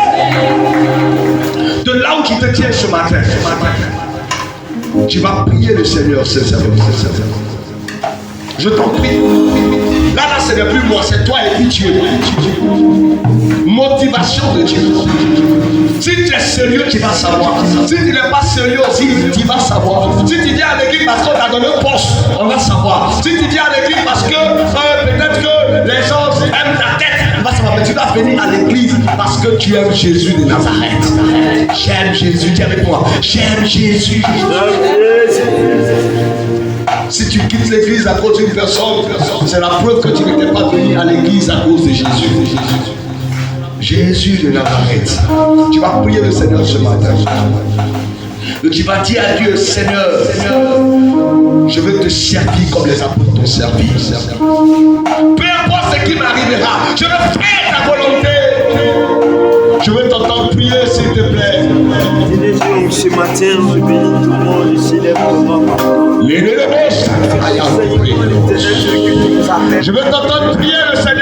De là où tu te tiens ce matin, tu vas prier le Seigneur sincèrement. Je t'en prie. Là, ce n'est plus moi, c'est toi et puis Dieu. Motivation de Dieu. Si tu es sérieux, tu vas savoir. Si tu n'es pas sérieux aussi, tu vas savoir. Si tu dis à l'église parce qu'on t'a donné un poste, on va savoir. Si tu dis à l'église parce que peut-être que les gens aiment ta tête, on va savoir. Mais tu vas venir à l'église parce que tu aimes Jésus de Nazareth. J'aime Jésus, dis avec moi. J'aime Jésus. Si tu quittes l'église à cause d'une personne, c'est la preuve que tu n'étais pas venu à l'église à cause de Jésus. Jésus de Nazareth. Tu vas prier le Seigneur ce matin. Et tu vas dire à Dieu, Seigneur, je veux te servir comme les apôtres t'ont servi. Peu importe ce qui m'arrivera, je veux faire ta volonté. Je veux t'entendre prier, s'il te plaît. Ce matin, je bénis tout le monde, je célèbre Je veux t'entendre prier le Seigneur.